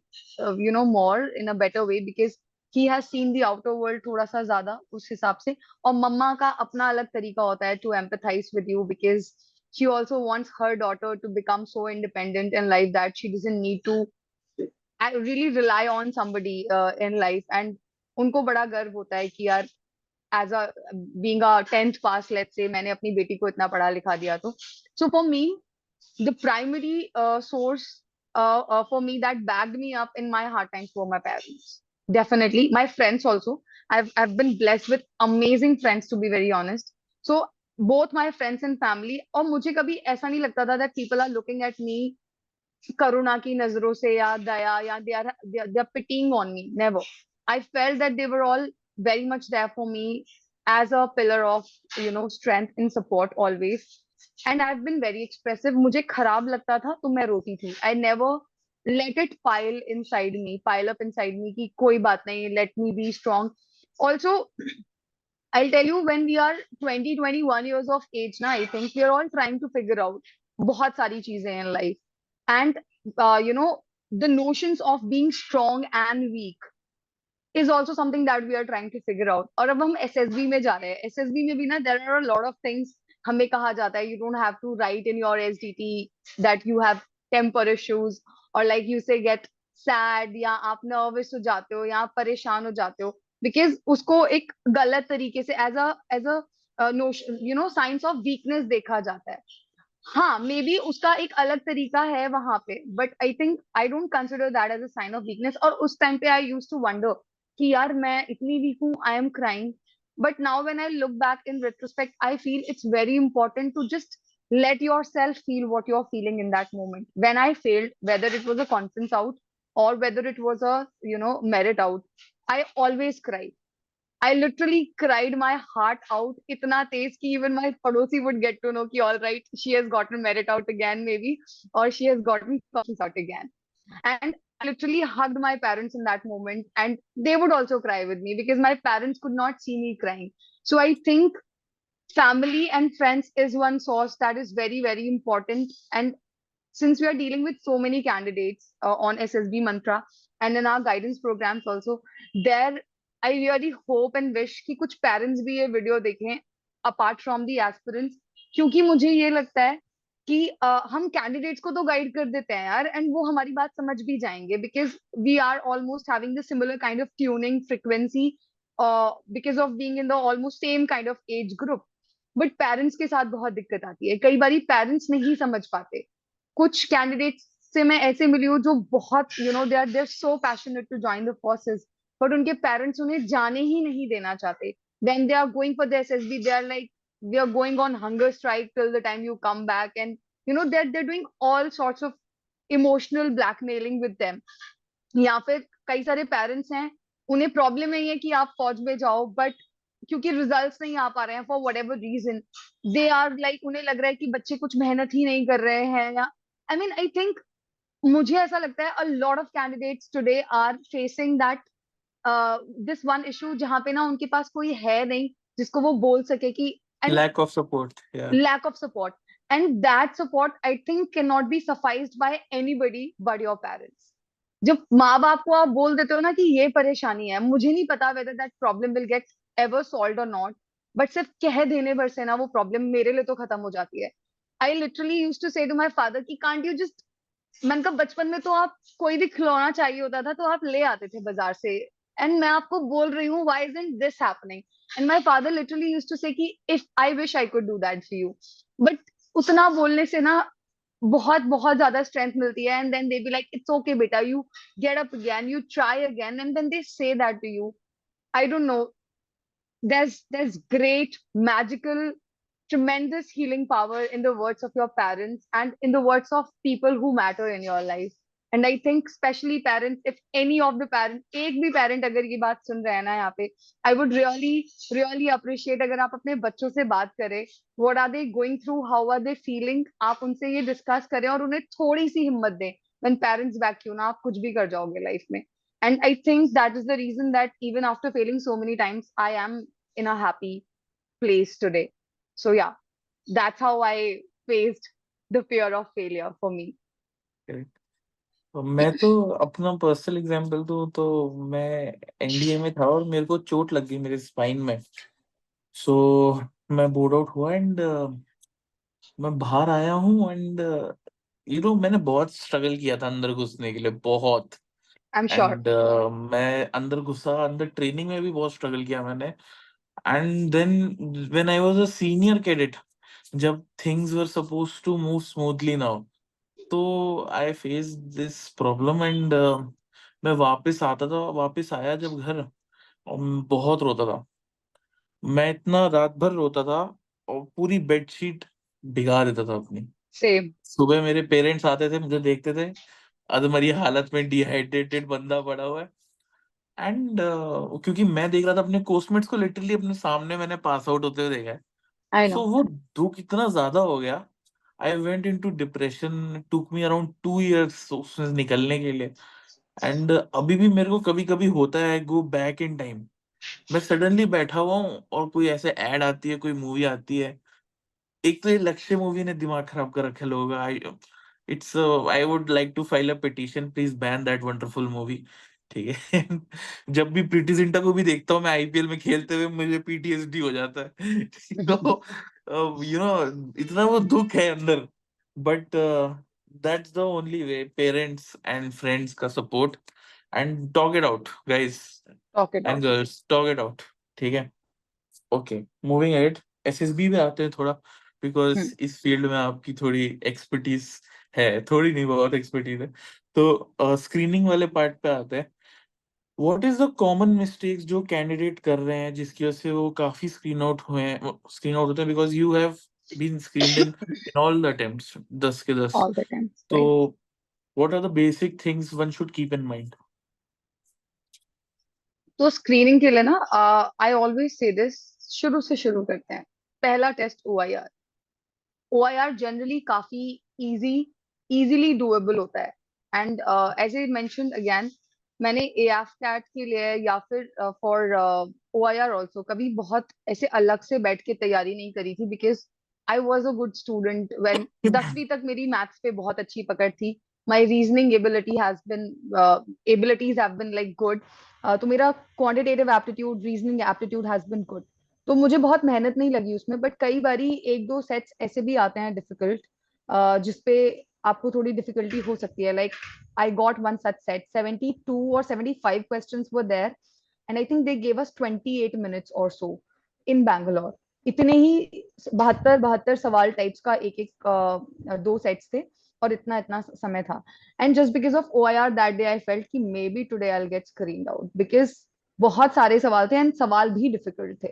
Speaker 4: more in a better way, because he has seen the outer world थोड़ा सा ज्यादा उस हिसाब से. और मम्मा का अपना अलग तरीका होता है to empathize with you, because she also wants her daughter to become so independent in life that she doesn't need to really rely on somebody in life. And उनको बड़ा गर्व होता है कि यार, as a being a 10th pass, let's say, मैंने अपनी बेटी को इतना पढ़ा लिखा दिया. तो so for me, the primary source for me that backed me up in my hard times were my parents. Definitely, my friends also. I've been blessed with amazing friends, to be very honest. So both my friends and family. और मुझे कभी ऐसा नहीं लगता था that people are looking at me करुणा की नजरों से या दया, या they are pitying on me. Never. I felt that they were all very much there for me as a pillar of strength and support always. And I've been very expressive. मुझे खराब लगता था तो मैं रोती थी. I never let it pile up inside me कि कोई बात नहीं, let me be strong. Also, I'll tell you, when we are 20, 21 years of age, na, I think we are all trying to figure out बहुत सारी चीजें in life. And, the notions of being strong and weak is also something that we are trying to figure out. और अब हम SSB में जा रहे हैं. SSB में भी ना, there are a lot of things हमें कहा जाता है, you don't have to write in your SDT that you have temper issues, or like you say get sad, या आप nervous हो जाते हो, या आप परेशान हो जाते हो, because उसको एक गलत तरीके से as a notion, signs of weakness देखा जाता है. हाँ, मे बी उसका एक अलग तरीका है वहां पे, but I think I don't consider that as a sign of weakness. और उस टाइम पे आई यूज टू वंडर कि यार मैं इतनी वीक हूँ, I am crying. But now when I look back in retrospect, I feel it's very important to just let yourself feel what you're feeling in that moment. When I failed, whether it was a conference out or whether it was a merit out, I always cried. I literally cried my heart out itna tez ki even my padosi would get to know ki all right, she has gotten merit out again maybe, or she has gotten conference out again. And I literally hugged my parents in that moment, and they would also cry with me because my parents could not see me crying. So I think family and friends is one source that is very, very important. And since we are dealing with so many candidates on SSB Mantra and in our guidance programs also, there I really hope and wish कि कुछ parents भी ये video देखें apart from the aspirants, क्योंकि मुझे ये लगता है कि हम कैंडिडेट्स को तो गाइड कर देते हैं यार, एंड वो हमारी बात समझ भी जाएंगे, because we are almost having the similar kind of tuning frequency, because of being in the almost same kind of age group. But parents के साथ बहुत दिक्कत आती है, कई बार पेरेंट्स नहीं समझ पाते. कुछ कैंडिडेट्स से मैं ऐसे मिली हूँ जो बहुत they are so passionate to join the forces, but उनके पेरेंट्स उन्हें जाने ही नहीं देना चाहते. When they are going for the SSB, they are like, we are going on hunger strike till the time you come back, and they're doing all sorts of emotional blackmailing with them. या फिर कई सारे पेरेंट्स हैं, उन्हें प्रॉब्लम नहीं है कि आप फौज में जाओ, बट क्योंकि रिजल्ट्स नहीं आ पा रहे हैं for whatever reason, they are like, उन्हें लग रहा है कि बच्चे कुछ मेहनत ही नहीं कर रहे हैं, या आई थिंक, मुझे ऐसा लगता है a lot of candidates today are facing that this one issue, जहाँ पे ना उनके पास कोई है नहीं जिसको वो बोल सके कि, and
Speaker 1: Lack of support. Yeah.
Speaker 4: lack of support, and that support I think cannot be sufficed by anybody but your parents. जब माँ बाप को आप बोल देते हो ना कि ये परेशानी है, मुझे नहीं पता whether that problem will get ever solved or not, but सिर्फ कह देने भर से ना वो प्रॉब्लम मेरे लिए तो खत्म हो जाती है. I literally used to say to my father कि can't you just, मैंने कहा बचपन में तो आप कोई भी खिलौना चाहिए होता था तो आप ले आते थे बाजार से, एंड मैं आपको बोल रही हूँ why isn't this happening, and my father literally used to say कि if I wish I could do that for you, but उतना बोलने से ना बहुत बहुत ज्यादा स्ट्रेंथ मिलती है, and then they be like it's okay बेटा, you get up again, you try again, and then they say that to you. I don't know, there's great magical tremendous healing power in the words of your parents and in the words of people who matter in your life. And I think especially parents, if any of the parents, एक भी parent अगर ये बात सुन रहे हैं ना यहाँ पे, I would really appreciate अगर आप अपने बच्चों से बात करें, what are they going through, how are they feeling, आप उनसे ये discuss करें और उन्हें थोड़ी सी हिम्मत दें. When parents back you ना, आप कुछ भी कर जाओगे life में. And I think that is the reason that even after failing so many times, I am in a happy place today. So yeah, that's how I faced the fear of failure for me.
Speaker 1: Correct. तो मैं तो अपना पर्सनल एग्जांपल दूं तो मैं एनडीए में था और मेरे को चोट लग गई मेरे स्पाइन में. सो मैं बोर्ड आउट हुआ एंड मैं बाहर आया हूँ एंड मैंने बहुत स्ट्रगल किया था अंदर घुसने के लिए, बहुत.
Speaker 4: I'm sure.
Speaker 1: एंड मैं अंदर घुसा, अंदर ट्रेनिंग में भी बहुत स्ट्रगल किया मैंने. And then when I was a senior cadet, जब things were supposed to move smoothly now, तो I face this problem and मैं वापस आया जब घर, और बहुत रोता था. मैं इतना रात भर रोता था और पूरी बेडशीट भिगा देता था अपनी.
Speaker 4: Same.
Speaker 1: सुबह मेरे पेरेंट्स आते थे, मुझे देखते थे अधमरी हालत में, डिहाइड्रेटेड बंदा पड़ा हुआ है. एंड क्योंकि मैं देख रहा था अपने कोस्टमेट्स को, लिटरली अपने सामने मैंने पास आउट होते हुए देखा है.
Speaker 4: I
Speaker 1: so
Speaker 4: know.
Speaker 1: वो दुख इतना ज्यादा हो गया, I went into depression, took me around 2 years उससे निकलने के लिए. एंड अभी भी मेरे को कभी कभी होता है, गो बैक इन टाइम, मैं सडनली बैठा हुआ हूँ और कोई ऐसे ऐड आती है, कोई मूवी आती है. एक तो ये लक्ष्य मूवी ने दिमाग खराब कर रखे लोगों का. I would like to file a petition, please ban that wonderful movie. ठीक है. जब भी प्रीति जिंटा को भी देखता हूँ मैं आईपीएल में खेलते हुए, मुझे पीटीएसडी हो जाता है. तो इतना वो दुख है अंदर. But that's the only way, parents and friends का support, and talk it out guys
Speaker 4: Talk it
Speaker 1: and
Speaker 4: out.
Speaker 1: Girls, talk it out. ठीक है. Okay, moving ahead. एसएसबी में आते हैं थोड़ा, बिकॉज
Speaker 4: Hmm.
Speaker 1: इस फील्ड में आपकी थोड़ी एक्सपर्टीज है, थोड़ी नहीं बहुत एक्सपर्टीज है. तो स्क्रीनिंग वाले पार्ट पे आते हैं. What is the common mistakes जो कैंडिडेट कर रहे हैं जिसकी वजह से वो काफी स्क्रीन आउट होते हैं, because you have been screened in all the attempts, 10 के 10.
Speaker 4: All the time.
Speaker 1: तो
Speaker 4: Right.
Speaker 1: What are the basic things one should keep in mind?
Speaker 4: तो स्क्रीनिंग के लिए ना, आई ऑलवेज से दिस, शुरू से शुरू करते हैं. पहला टेस्ट OIR. OIR जनरली काफी इजीली डुएबल होता है. And as I mentioned again, मैंने AFCAT के लिए या फिर फॉर OIR ऑल्सो कभी बहुत ऐसे अलग से बैठ के तैयारी नहीं करी थी, because I was a good student. When 10वीं तक मेरी मैथ्स पे बहुत अच्छी पकड़ थी. My reasoning abilities have been like good. तो मेरा quantitative aptitude, reasoning aptitude has been good. तो मुझे बहुत मेहनत नहीं लगी उसमें, बट कई बारी एक दो सेट्स ऐसे भी आते हैं डिफिकल्ट, जिसपे आपको थोड़ी डिफिकल्टी हो सकती है. Like I got one such set, 72 और 75 questions were there, and I think they gave us 28 minutes और सो इन बैंगलोर. इतने ही 72 सवाल टाइप्स का एक एक दो सेट्स थे, और इतना इतना समय था. And just because of OIR that day I felt कि maybe today I will get screened out, because बहुत सारे सवाल थे एंड सवाल भी डिफिकल्ट थे.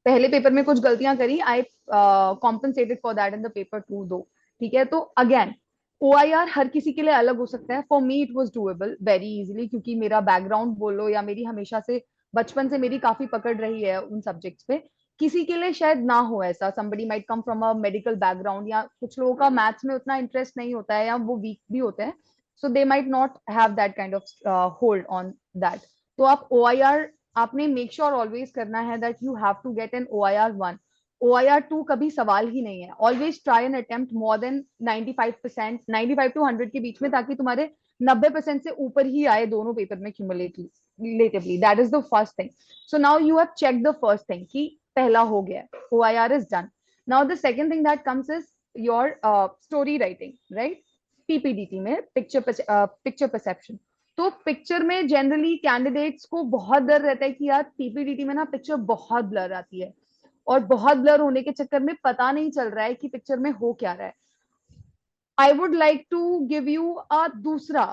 Speaker 4: पहले पेपर में कुछ गलतियां करी, I compensated for that in the paper 2 दो. ठीक है, तो अगेन OIR हर किसी के लिए अलग हो सकता है. For me it was doable very easily, क्योंकि मेरा बैकग्राउंड बोलो या मेरी हमेशा से बचपन से मेरी काफी पकड़ रही है उन सब्जेक्ट्स पे. किसी के लिए शायद ना हो ऐसा, somebody might come from a medical background, या कुछ लोगों का मैथ्स में उतना इंटरेस्ट नहीं होता है या वो वीक भी होते हैं, so they might not have that kind of hold on that. तो आप OIR आपने मेक श्योर ऑलवेज करना है that you have to get an OIR 1. OIR 2 कभी सवाल ही नहीं है. Always try and attempt more than 95%, 95 to 100 के बीच में, ताकि तुम्हारे 90% से ऊपर ही आए दोनों पेपर में cumulatively. That is the first thing. So now you have check the first thing कि पहला हो गया, OIR is done. Now the second thing that comes is your story writing, right. PPDT में पिक्चर परसेप्शन. तो पिक्चर में जनरली कैंडिडेट्स को बहुत डर रहता है कि यार PPDT में ना पिक्चर बहुत ब्लर आती है, और बहुत ब्लर होने के चक्कर में पता नहीं चल रहा है कि पिक्चर में हो क्या रहा है. I would like to give you a दूसरा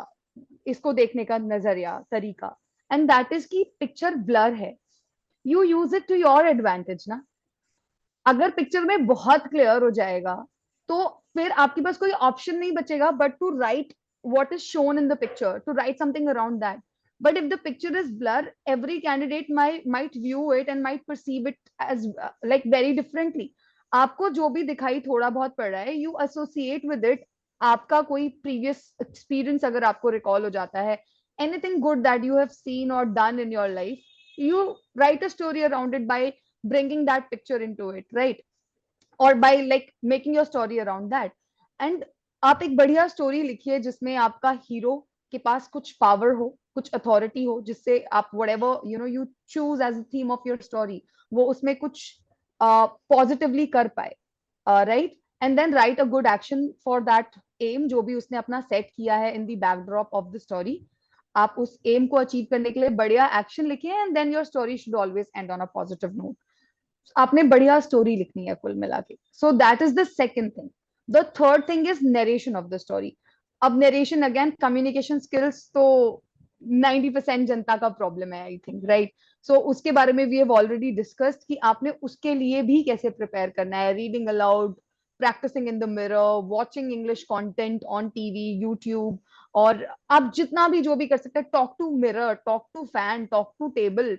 Speaker 4: इसको देखने का नजरिया, तरीका, एंड दैट इज कि पिक्चर ब्लर है, you use it to your advantage ना. अगर पिक्चर में बहुत क्लियर हो जाएगा तो फिर आपके पास कोई ऑप्शन नहीं बचेगा but to write what is shown in the picture, to write something around that. But if the picture is blur, every candidate might view it and might perceive it as like very differently. आपको जो भी दिखाई थोड़ा बहुत पड़ रहा है, you associate with it. आपका कोई previous experience अगर आपको recall हो जाता है, anything good that you have seen or done in your life, you write a story around it by bringing that picture into it, right? Or by like making your story around that. And आप एक बढ़िया स्टोरी लिखिए जिसमें आपका हीरो के पास कुछ पावर हो, कुछ अथॉरिटी हो, जिससे आप whatever you choose as a theme of your story, वो उसमें कुछ पॉजिटिवली कर पाए, right. And then write a good action for that aim, जो भी उसने अपना सेट किया है in the backdrop of the story. आप उस एम को अचीव करने के लिए बढ़िया एक्शन लिखिए, and then your story should always end on a positive note. आपने बढ़िया स्टोरी लिखनी है कुल मिला के. So that is the second thing. The third thing is narration of the story. अब नरेशन अगेन कम्युनिकेशन स्किल्स तो 90% जनता का प्रॉब्लम है, आई थिंक, राइट. सो उसके बारे में वी हैव ऑलरेडी डिस्कस्ड कि आपने उसके लिए भी कैसे प्रिपेयर करना है. Reading aloud, practising in the mirror, watching English content on TV, YouTube, और आप जितना भी जो भी कर सकते हैं, talk to mirror, talk to fan, talk to table.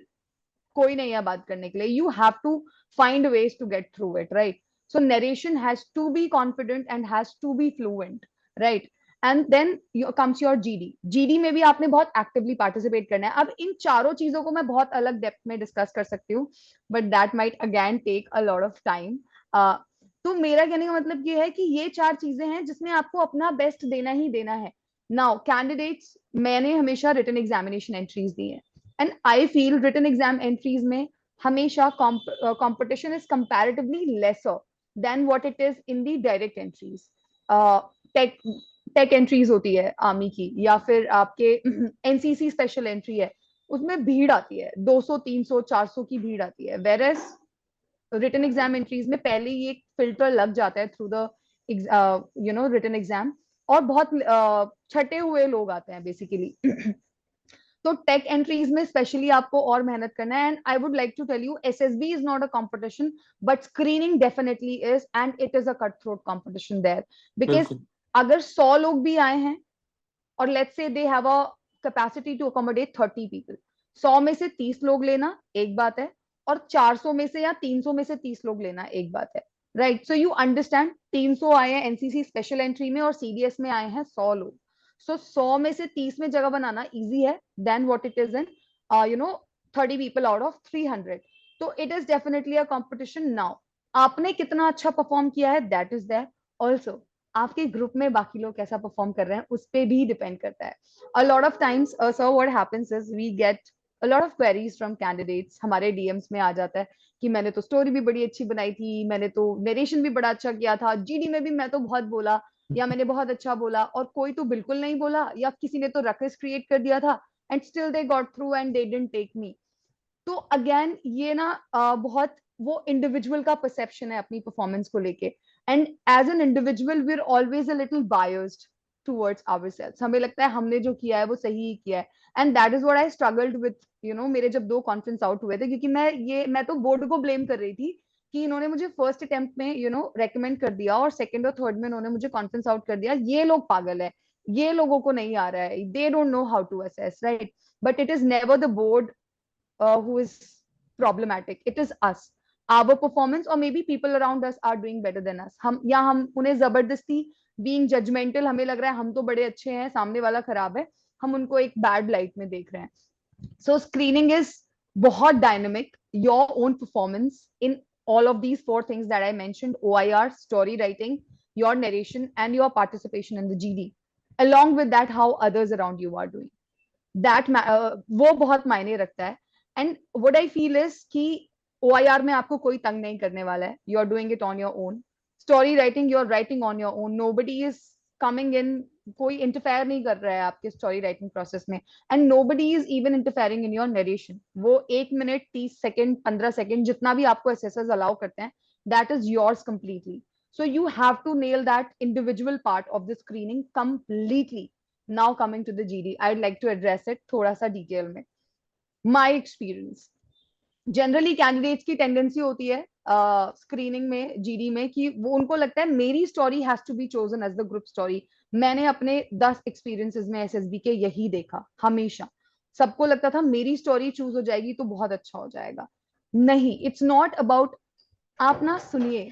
Speaker 4: कोई नहीं है बात करने के लिए. You have to find ways to get through it, right? So narration has to be confident and has to be fluent, right? And then comes your GD में भी आपने बहुत एक्टिवली पार्टिसिपेट करना है. अब इन चारों चीजों को मैं बहुत अलग डेप्थ में डिस्कस कर सकती हूँ, but that might again take a lot of time. तो मेरा कहने का मतलब ये है कि ये चार चीजें हैं जिसमें आपको अपना बेस्ट देना ही देना है. नाउ कैंडिडेट्स, मैंने हमेशा रिटन एग्जामिनेशन एंट्रीज दी है, and I feel written exam entries में हमेशा competition is comparatively lesser than what it is in the direct entries. Tech entries होती है आर्मी की, या फिर आपके एनसीसी स्पेशल एंट्री है, उसमें भीड़ आती है, 200 300 400 की भीड़ आती है. वेयर रिटन एग्जाम एंट्रीज में पहले ही एक फिल्टर लग जाता है थ्रू द रिटन एग्जाम, और बहुत छटे हुए लोग आते हैं बेसिकली. तो टेक एंट्रीज में स्पेशली आपको और मेहनत करना है. And I would like to tell you, SSB is not a competition, but screening definitely is, and it is a cut throat competition there. Because अगर 100 लोग भी आए हैं और let's say they have a capacity to accommodate 30 people, 100 में से 30 लोग लेना एक बात है, और 400 में से या 300 में से 30 लोग लेना एक बात है, राइट. सो यू अंडरस्टैंड, 300 आए हैं एनसीसी स्पेशल एंट्री में और CDS में आए हैं 100 लोग. सो 100 में से 30 में जगह बनाना इजी है then what it is in 30 people out of 300. तो it is definitely a competition. Now आपने कितना अच्छा परफॉर्म किया है, दैट इज देयर. ऑल्सो आपके ग्रुप में बाकी लोग कैसा परफॉर्म कर रहे हैं उस पर भी डिपेंड करता है. A lot of times sir what happens is we get a lot of queries from candidates हमारे DMs में आ जाता है कि मैंने तो स्टोरी भी बड़ी अच्छी बनाई थी, मैंने तो नरेशन भी बड़ा अच्छा किया था, जीडी में भी मैं तो बहुत बोला या मैंने बहुत अच्छा बोला, और कोई तो बिल्कुल नहीं बोला या किसी ने तो रकेस क्रिएट कर दिया था and still they got through and they didn't take me. तो अगेन ये ना बहुत वो इंडिविजुअल का परसेप्शन है अपनी परफॉर्मेंस को लेके, and as an individual we are always a little biased towards ourselves. हमें लगता है हमने जो किया है वो सही ही किया है, and that is what I struggled with मेरे जब 2 कॉन्फ्रेंस आउट हुए थे, क्योंकि मैं तो बोर्ड को ब्लेम कर रही थी कि इन्होंने मुझे फर्स्ट अटेम्प्ट में रेकमेंड कर दिया और सेकंड और थर्ड में इन्होंने मुझे कॉन्फ्रेंस आउट कर दिया, ये लोग पागल है, ये लोगों को नहीं आ रहा है, they don't know how to assess, right? But it is never the board who is problematic. It is us, our performance, or maybe people around us are doing better than us. हम उन्हें जबरदस्ती being judgmental, हमें लग रहा है हम तो बड़े अच्छे हैं, सामने वाला खराब है, हम उनको एक बैड लाइट में देख रहे हैं. So screening is बहुत dynamic. Your own performance in all of these 4 things that I mentioned: OIR, story writing, your narration, and your participation in the GD. Along with that, how others around you are doing. That वो बहुत मायने रखता है. And what I feel is कि OIR में आपको कोई तंग नहीं करने वाला है, you are doing it on your own. Story writing, you are writing on your own, nobody is coming in, कोई इंटरफेयर नहीं कर रहा है आपके स्टोरी राइटिंग प्रोसेस में, and nobody is even interfering in your narration. वो 1 मिनट 30 सेकंड 15 सेकंड जितना भी आपको एसएसएस अलाउ करते हैं, that is yours completely. So you have to nail that individual part of the screening completely. Now coming to the GD, I'd like to address it थोड़ा सा डिटेल में. My experience, जनरली कैंडिडेट्स की टेंडेंसी होती है स्क्रीनिंग में, जीडी में, कि वो उनको लगता है मेरी story has to be chosen as the group story. मैंने अपने 10 एक्सपीरियंसेस में एसएसबी के यही देखा. हमेशा सबको लगता था मेरी स्टोरी चूज हो जाएगी तो बहुत अच्छा हो जाएगा. नहीं, इट्स नॉट अबाउट. आप ना सुनिए,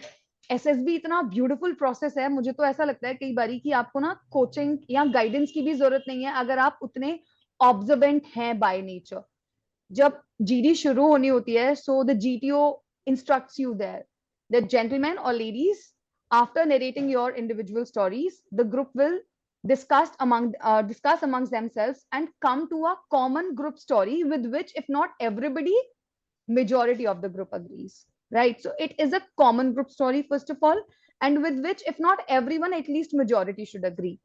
Speaker 4: एसएसबी इतना ब्यूटीफुल प्रोसेस है, मुझे तो ऐसा लगता है कई बारी कि आपको ना कोचिंग या गाइडेंस की भी जरूरत नहीं है अगर आप उतने ऑब्जर्वेंट हैं बाय नेचर. जब जीडी शुरू होनी होती है, so the GTO instructs you there that gentleman और ladies, after narrating your individual stories, the group will discuss amongst themselves and come to a common group story with which, if not everybody, majority of the group agrees, right? So it is a common group story first of all, and with which, if not everyone, at least majority should agree.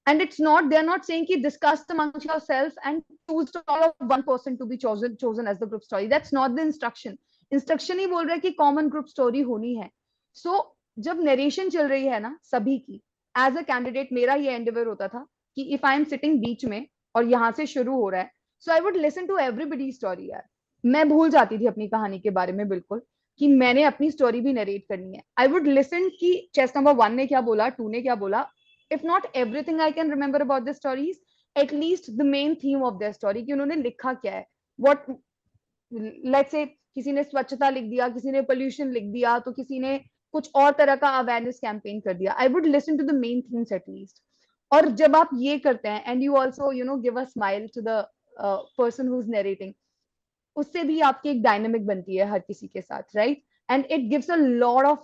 Speaker 4: And it's not, they're not saying ki discuss amongst yourself and choose all of one person to be chosen as the group story. That's not the instruction. Instruction ही बोल रहा है कि common group story होनी है. So जब narration चल रही है ना सभी की, as a candidate मेरा ये endeavor होता था कि if I am sitting बीच में और यहाँ से शुरू हो रहा है, so I would listen to everybody's story. यार मैं भूल जाती थी अपनी कहानी के बारे में बिल्कुल कि मैंने अपनी स्टोरी भी नरेट करनी है. आई वुड लिसन कि चेस्ट नंबर 1 ने क्या बोला, 2 ने क्या बोला. If not everything I can remember about the stories, at least the main theme of the story, कि उन्होंने लिखा क्या है. व्हाट, लेट्स से किसी ने स्वच्छता लिख दिया, किसी ने पोल्यूशन लिख दिया, तो किसी ने कुछ और तरह का अवेयरनेस कैंपेन कर दिया. I would listen to the main themes at least. और जब आप ये करते हैं and you also give a smile to the person who is narrating, उससे भी आपकी एक डायनामिक बनती है हर किसी के साथ, right? And it gives a lot of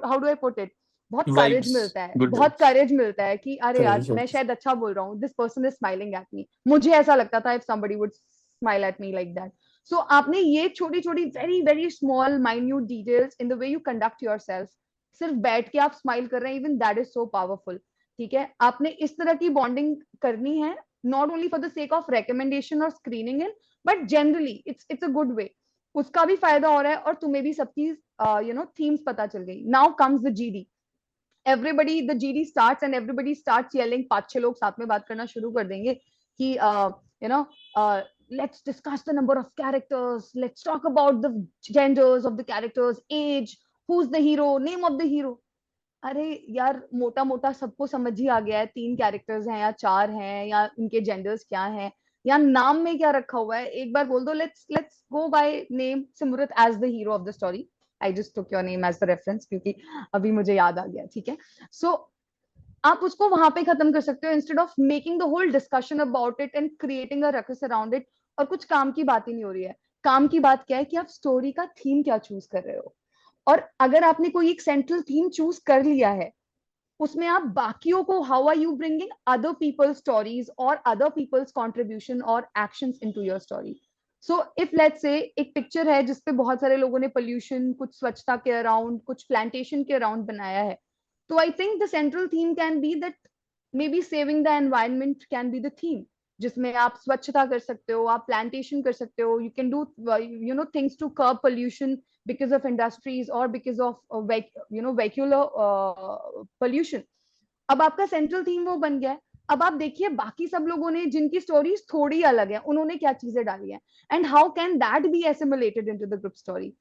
Speaker 4: how do I put it, बहुत करेज मिलता है, बहुत करेज मिलता है कि अरे यार मैं शायद अच्छा बोल रहा हूँ, this person is smiling at me. मुझे ऐसा लगता था if somebody would smile at me like that. So आपने ये छोटी छोटी very very small minute details in the way you conduct yourself, सिर्फ बैठ के आप स्माइल कर रहे हैं, even that is so powerful. ठीक है, आपने इस तरह की बॉन्डिंग करनी है, not only for the sake of recommendation or screening in, but generally it's a good way. उसका भी फायदा हो रहा है और तुम्हें भी सबकी themes पता चल गई. Now comes the GD. Everybody, the GD starts and everybody starts yelling. 5-6 लोग साथ में बात करना शुरू कर देंगे कि let's discuss the number of characters, let's talk about the genders of the characters, age, who's the hero, name of the hero. अरे यार मोटा मोटा सबको समझ ही आ गया है 3 कैरेक्टर्स हैं या 4 हैं या उनके जेंडर्स क्या हैं या नाम में क्या रखा हुआ है. एक बार बोल दो let's go by name Simrat as the hero of the story. I just took your name as the reference क्योंकि अभी मुझे याद आ गया. ठीक है, सो आप उसको वहां पे खत्म कर सकते हो instead of making the whole discussion about it and creating a ruckus around it. और कुछ काम की बात ही नहीं हो रही है. काम की बात क्या है कि आप स्टोरी का थीम क्या चूज कर रहे हो. और अगर आपने कोई एक सेंट्रल थीम चूज कर लिया है उसमें आप बाकियों को, how are you bringing other people's stories और अदर पीपल्स कंट्रीब्यूशन और actions into your story. So if let's say एक पिक्चर है जिसपे बहुत सारे लोगों ने पोल्यूशन, कुछ स्वच्छता के अराउंड, कुछ प्लांटेशन के अराउंड बनाया है, तो I think the central theme can be that may be saving the environment can be the theme, जिसमें आप स्वच्छता कर सकते हो, आप प्लांटेशन कर सकते हो, you can do things to curb pollution because of industries or because of vehicular pollution. अब आपका सेंट्रल थीम वो बन गया है. अब आप देखिए बाकी सब लोगों ने जिनकी स्टोरीज थोड़ी अलग है, उन्होंने क्या चीजें डाली हैं, and how can that be assimilated into the group story.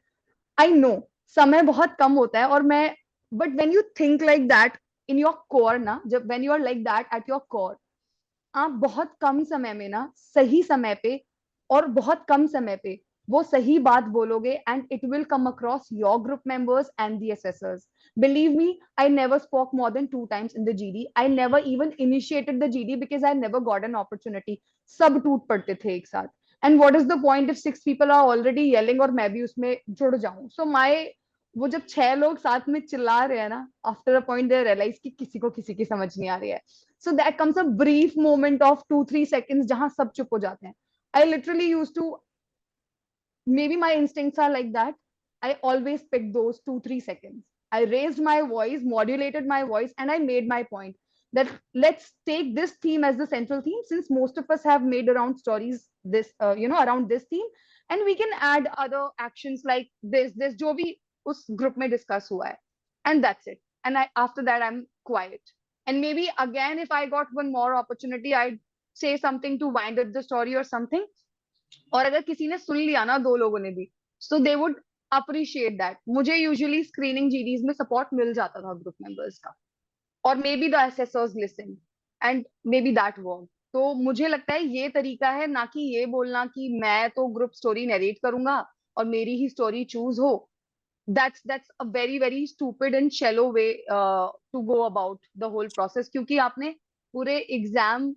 Speaker 4: I know समय बहुत कम होता है, और मैं, but when you think like that in your core ना, जब when you are like that at your core, आप बहुत कम समय में ना, सही समय पे और बहुत कम समय पे वो सही बात बोलोगे, and it will come across your group members and the assessors. Believe me, I never spoke more than 2 times in the GD. I never even initiated the GD because I never got an opportunity. सब टूट पड़ते थे एक साथ. And what is the point if 6 people are already yelling और मैं भी उसमें जुड़ जाऊं. सो माई, वो जब 6 लोग साथ में चिल्ला रहे हैं ना, after a point they realise कि किसी को किसी की समझ नहीं आ रही है. So that comes a brief moment of 2-3 seconds जहां सब चुप हो जाते हैं. I literally used to, maybe my instincts are like that. I always pick those 2-3 seconds. I raised my voice, modulated my voice, and I made my point that let's take this theme as the central theme, since most of us have made around stories this, around this theme, and we can add other actions like this जो भी उस group में discuss हुआ है, and that's it. And after that I'm quiet. And maybe again, if I got one more opportunity, I'd say something to wind up the story or something. और अगर किसी ने सुन लिया ना, 2 लोगों ने भी, so they would appreciate that. मुझे usually screening GDs में support मिल जाता था group members का, और maybe the assessors listen, and maybe that worked. तो मुझे लगता है ये तरीका है, ना कि ये बोलना कि मैं तो ग्रुप स्टोरी नरेट करूंगा और मेरी ही स्टोरी चूज हो. That's a very very stupid and shallow way to go about the whole process. क्योंकि आपने पूरे एग्जाम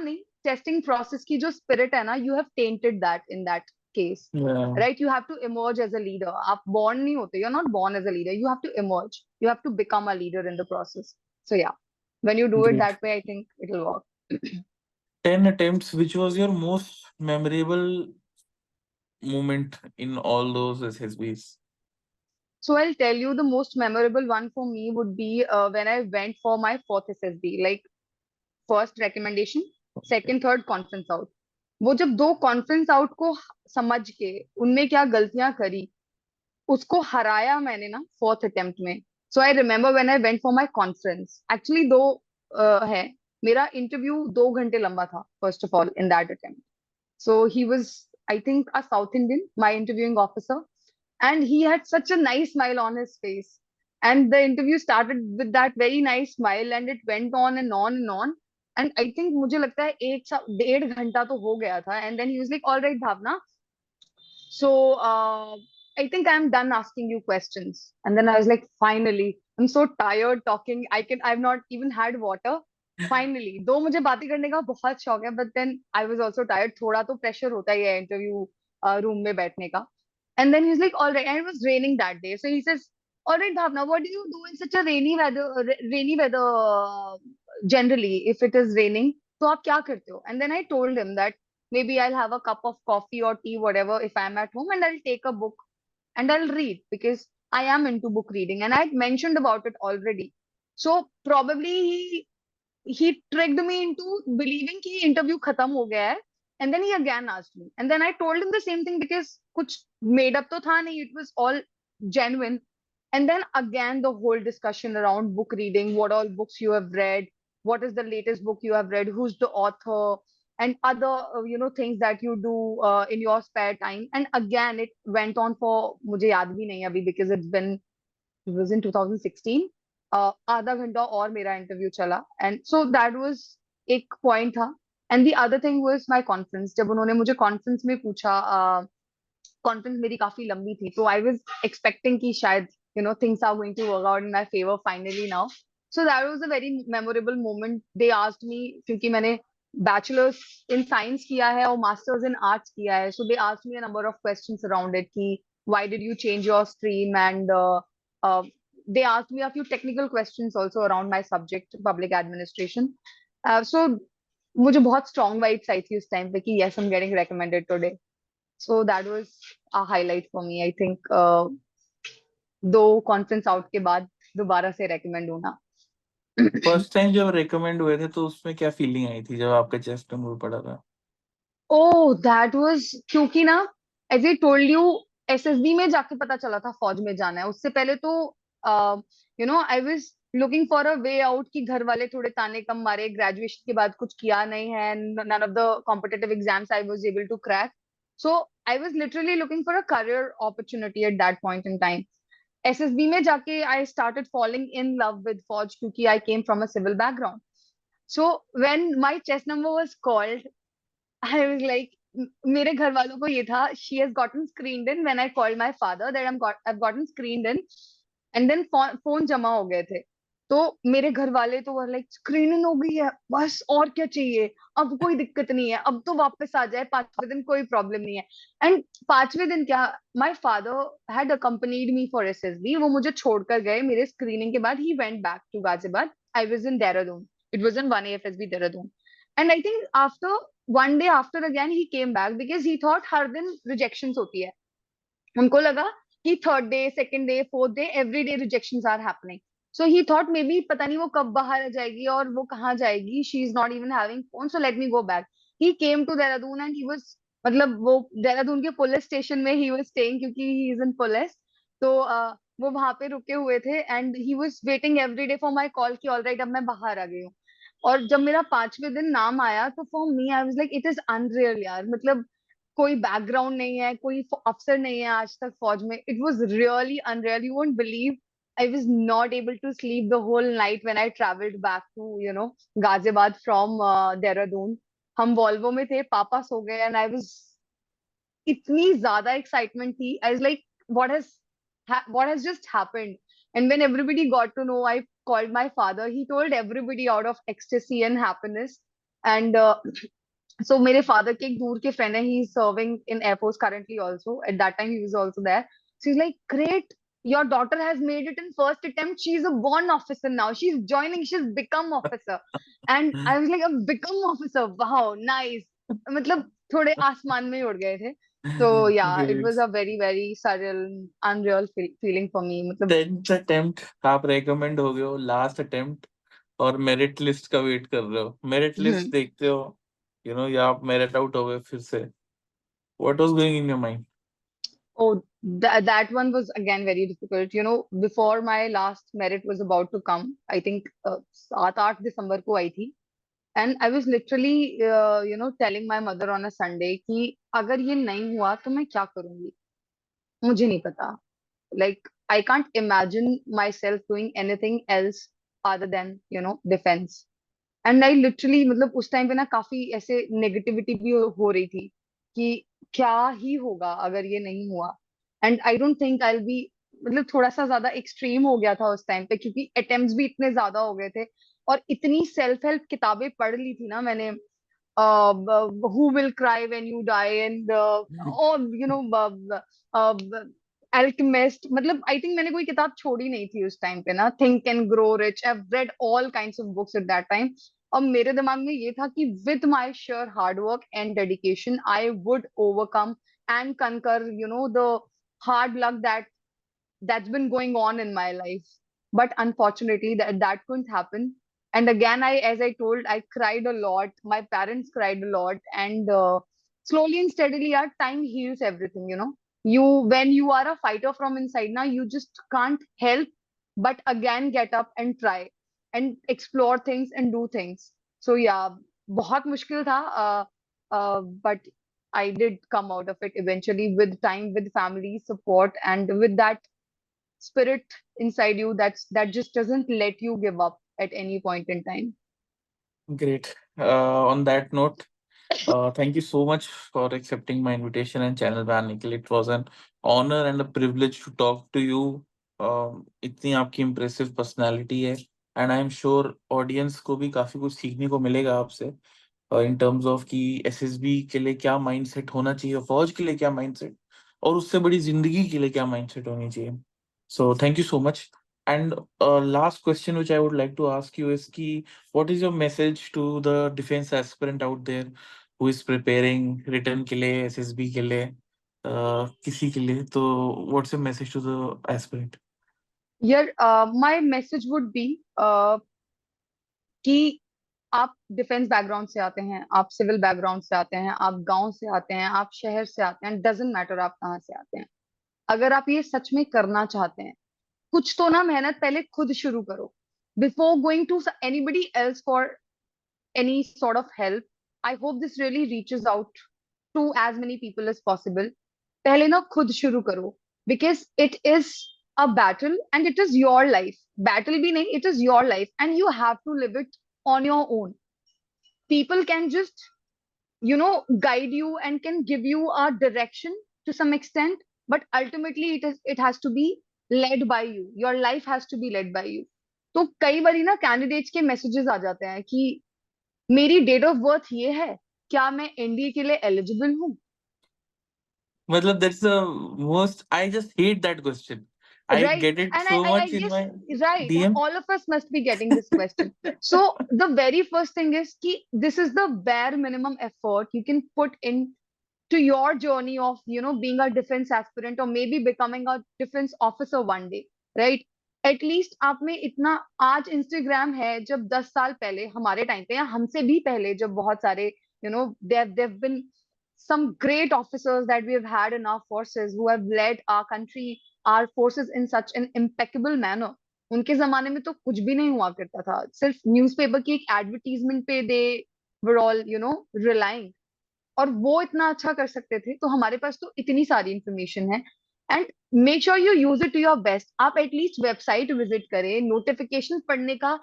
Speaker 4: नहीं, टेस्टिंग प्रोसेस की जो स्पिरिट है ना, you have tainted that in that case.
Speaker 1: Yeah,
Speaker 4: right, you have to emerge as a leader. आप बॉर्न नहीं होते, you are not born as a leader, you have to emerge, you have to become a leader in the process. So yeah, when you do it
Speaker 1: great.
Speaker 4: That way, I think it will work.
Speaker 1: 10 attempts. Which was your most memorable moment in all those SSBs?
Speaker 4: So I'll tell you, the most memorable one for me would be when I went for my fourth SSB. Like, first recommendation, second, third conference out. वो जब 2 कॉन्फ्रेंस आउट को समझ के उनमें क्या गलतियां करी, उसको हराया मैंने ना फोर्थ अटेम्प्ट में. So I remember when I went for my conference, actually दो है. मेरा इंटरव्यू 2 घंटे लंबा था first of all in that attempt. So he was, I think, a South Indian, my interviewing officer, and he had such a nice smile on his face, and the interview started with that very nice smile, and it went on and on and on. And I think मुझे लगता है 1 1.5 घंटा तो हो गया था. And then he was like, all right Bhavna, so I think I'm done asking you questions. And then I was like, finally, I'm so tired talking, I've not even had water. Finally, दो मुझे बातें करने का बहुत शौक है, but then I was also tired. थोड़ा तो pressure होता ही है इंटरव्यू रूम में बैठने का. And then he's like, all right, and it was raining that day. So he says, all right, Bhavna, what do you do in such a rainy weather generally, if it is raining? तो आप क्या करते हो? And then I told him that maybe I'll have a cup of coffee or tea, whatever, if I'm at home, and I'll take a book and I'll read because I am into book reading, and I had mentioned about it already. So probably he tricked me into believing कि interview खत्म हो गया है. And then he again asked me, and then I told him the same thing because कुछ made up तो था नहीं, it was all genuine. And then again the whole discussion around book reading, what all books you have read, what is the latest book you have read, who's the author, and other things that you do in your spare time. And again it went on for, मुझे याद भी नहीं अभी because it was in 2016. आधा घंटा और मेरा इंटरव्यू चला, एंड सो दैट वाज एक पॉइंट था. And the other thing was my conference. जब उन्होंने मुझे कॉन्फ्रेंस में पूछा, कॉन्फ्रेंस मेरी काफी लंबी थी, तो आई वाज एक्सपेक्टिंग कि शायद things are going to work out in my favour finally now. So that was a very memorable moment. They asked me, क्योंकि मैंने बैचलर्स इन साइंस किया है और मास्टर्स इन आर्ट्स किया है, so they asked me a number of questions around it कि why did you change your stream, and they asked me a few technical questions also around my subject, public administration. So मुझे बहुत strong vibes आई थी उस time पे कि yes, I'm getting recommended today. So that was a highlight for me. I think दो conference out के बाद दोबारा से recommend होना.
Speaker 1: फर्स्ट टाइम जब रिकमेंड हुए थे तो उसमें क्या फीलिंग आई थी जब आपका चेस्ट नंबर पड़ा था?
Speaker 4: Oh, that was क्योंकि ना as I told you SSB में जाके पता चला था फौज में जाना है. उससे पहले तो I was looking for a way out कि घर वाले थोड़े ताने कम मारे. ग्रेजुएशन के बाद कुछ किया नहीं है. None of the competitive exams I was able to crack. So I was literally looking for a career opportunity at that point in time. SSB में जाके I started falling in love with फौज क्योंकि I came from a civil background. So when my chest number was called, I was like, मेरे घर वालों को ये था, she has gotten screened in when I called my father that I've gotten screened in, and then phone जमा हो गए थे. तो मेरे घर वाले तो लाइक स्क्रीन इन हो गई है, बस और क्या चाहिए, अब कोई दिक्कत नहीं है, अब तो वापस आ जाए 5वें दिन, कोई प्रॉब्लम नहीं है. एंड 5वें दिन क्या, my father had accompanied me for SSB. वो मुझे छोड़कर गए मेरे स्क्रीनिंग के बाद. He went back to Ghaziabad. I was in Dehradun. It was in 1 AFSB Dehradun. And I think after one day after again he came back because he thought हर दिन rejections होती है. उनको लगा कि third day, second day, fourth day, every day rejections are happening. So he thought maybe पता नहीं वो कब बाहर आ जाएगी और वो कहाँ जाएगी. She is not even having phone, so let me go back. He came to Dehradun and he was मतलब वो देहरादून के पुलिस स्टेशन में he was staying क्योंकि he is in police. तो वो वहां पे रुके हुए थे and he was waiting every day for my call कि all right अब मैं बाहर आ गई हूँ. और जब मेरा 5वें दिन नाम आया तो for me I was like it is unreal यार. मतलब कोई बैकग्राउंड नहीं है, कोई अफसर नहीं है आज तक फौज में. It was really unreal. You won't believe I was not able to sleep the whole night when I travelled back to Ghaziabad from Dehradun. हम वॉल्वो में थे, पापा सो गए एंड आई वाज इतनी ज्यादा एक्साइटमेंट थी. आई was like what has just happened. And when everybody got to know, I called my father. He told everybody out of ecstasy and happiness. And so मेरे father के एक दूर के friend है, he is serving in Air Force currently also. At that time he was also there. So he's like, great, your daughter has made it in first attempt. She's a born officer now. She's joining, she's become officer. And I was like, become officer, wow, nice. मतलब थोड़े आसमान में ही उड़ गए थे. So yeah, it was
Speaker 1: Great.
Speaker 4: a very very surreal, unreal feeling for me. मतलब
Speaker 1: 10th अटेम्प्ट आप रेकमेंड हो गए हो, लास्ट अटेम्प्ट और मेरिट लिस्ट का वेट कर रहे हो. मेरिट लिस्ट देखते हो या आप मेरिट आउट हो गए फिर से. What was going in your mind?
Speaker 4: oh, that one was again very difficult. Before my last merit was about to come, I think 7-8 दिसंबर को आई थी. And I was literally telling my mother on a Sunday कि अगर ये नहीं हुआ तो मैं क्या करूंगी, मुझे नहीं पता. Like I can't imagine myself doing anything else other than defense. And I literally मतलब उस टाइम पे ना काफी ऐसे नेगेटिविटी भी हो रही थी कि क्या ही होगा अगर ये नहीं हुआ. And I don't think I will be, मतलब थोड़ा सा ज्यादा एक्सट्रीम हो गया था उस टाइम पे क्योंकि अटेम्प्ट्स भी इतने ज्यादा हो गए थे. और इतनी सेल्फ हेल्प किताबें पढ़ ली थी ना मैंने. Who will cry when you die and Alchemist. मतलब आई थिंक मैंने कोई किताब छोड़ी नहीं थी उस टाइम पे ना. Think and grow rich, I have read all kinds of books at that time. और मेरे दिमाग में ये था कि with my sure hard work and dedication I would overcome and conquer the hard luck that's been going on in my life. But unfortunately that couldn't happen. And again, as I told, I cried a lot, my parents cried a lot. And slowly and steadily our time heals everything. When you are a fighter from inside now, you just can't help but again get up and try and explore things and do things. So yeah, बहुत मुश्किल था. But I did come out of it eventually with time, with family support, and with that spirit inside you that just doesn't let you give up at any point in time.
Speaker 1: Great. On that note, thank you so much for accepting my invitation and channel पे आने के लिए. It was an honor and a privilege to talk to you. इतनी आपकी impressive personality है and I am sure audience को भी काफी कुछ सीखने को मिलेगा आपसे in terms of कि SSB के लिए क्या mindset होना चाहिए, फौज के लिए क्या mindset और उससे बड़ी जिंदगी के लिए क्या mindset होनी चाहिए. So thank you so much And last question which I would like to ask you is ki, what is your message to the defense aspirant out there who is preparing written के लिए, SSB के लिए, किसी के लिए? तो what's your message to the aspirant?
Speaker 4: My message would be कि आप डिफेंस बैकग्राउंड से आते हैं, आप सिविल बैकग्राउंड से आते हैं, आप गांव से आते हैं, आप शहर से आते हैं, डजेंट मैटर आप कहाँ से आते हैं। अगर आप ये सच में करना चाहते हैं, कुछ तो ना मेहनत पहले खुद शुरू करो before going to anybody else for any sort of help. I hope this really reaches out to as many people as possible. पहले ना खुद शुरू करो because it is a battle and it is your life. Battle भी नहीं, it is your life and you have to live it on your own. People can just, guide you and can give you a direction to some extent, but ultimately it has to be led by you. Your life has to be led by you. तो कई बारी ना कैंडिडेट्स के मैसेजेस आ जाते हैं कि मेरी डेट ऑफ बर्थ ये है, क्या मैं एनडीए के लिए एलिजिबल हूँ?
Speaker 1: मतलब that's the most. I just hate that question. I
Speaker 4: Right.
Speaker 1: get it
Speaker 4: And
Speaker 1: so
Speaker 4: I
Speaker 1: much in
Speaker 4: guess,
Speaker 1: my
Speaker 4: right,
Speaker 1: DM.
Speaker 4: all of us must be getting this question. So the very first thing is कि this is the bare minimum effort you can put in to your journey of, being a defense aspirant or maybe becoming a defense officer one day, right? At least आप में इतना, आज इंस्टाग्राम है, जब 10 साल पहले हमारे टाइम पे या हमसे भी पहले जब बहुत सारे, देव बिन some great officers that we have had in our forces who have led our country, our forces in such an impeccable manner. उनके जमाने में तो कुछ भी नहीं हुआ करता था, सिर्फ न्यूज़पेपर की एक एडवर्टीजमेंट पे दे वर ऑल रिलाइंग, और वो इतना अच्छा कर सकते थे। तो हमारे पास तो इतनी सारी इंफॉर्मेशन है and make sure you use it to your best. आप एटलीस्ट वेबसाइट विजिट करें, नोटिफिकेशन पढ़ने का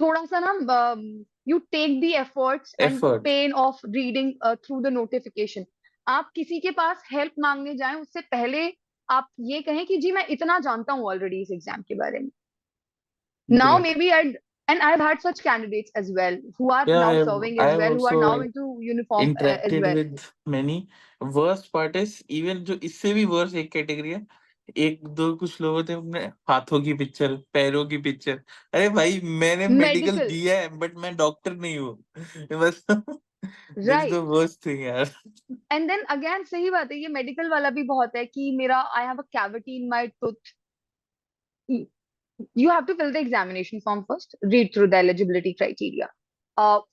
Speaker 4: थोड़ा सा ना, you take the efforts and
Speaker 1: Effort.
Speaker 4: Pain of reading through the notification. आप किसी के पास हेल्प मांगने जाएं उससे पहले आप ये कहें कि जी मैं इतना जानता हूँ ऑलरेडी इस एग्जाम के बारे में। Now
Speaker 1: Great.
Speaker 4: maybe and I've had such candidates as well who are
Speaker 1: Yeah,
Speaker 4: now
Speaker 1: I've
Speaker 4: serving as
Speaker 1: I've
Speaker 4: well, who are now
Speaker 1: also
Speaker 4: into uniform as
Speaker 1: interacted
Speaker 4: well.
Speaker 1: with many. Worst part is even जो इससे भी worst एक कैटेगरी है, एक दो कुछ लोग होते हैं अपने हाथों की पिक्चर, पैरों की पिक्चर। अरे भाई मैंने मेडिकल
Speaker 4: Medical,
Speaker 1: दिया है बट मैं डॉक्टर नहीं हूँ। बस that's the
Speaker 4: right?
Speaker 1: Worst thing यार।
Speaker 4: And then again सही बात है, ये मेडिकल वाला भी बहुत है कि मेरा I have a cavity in my tooth. You have to fill the examination form first, read through the eligibility criteria,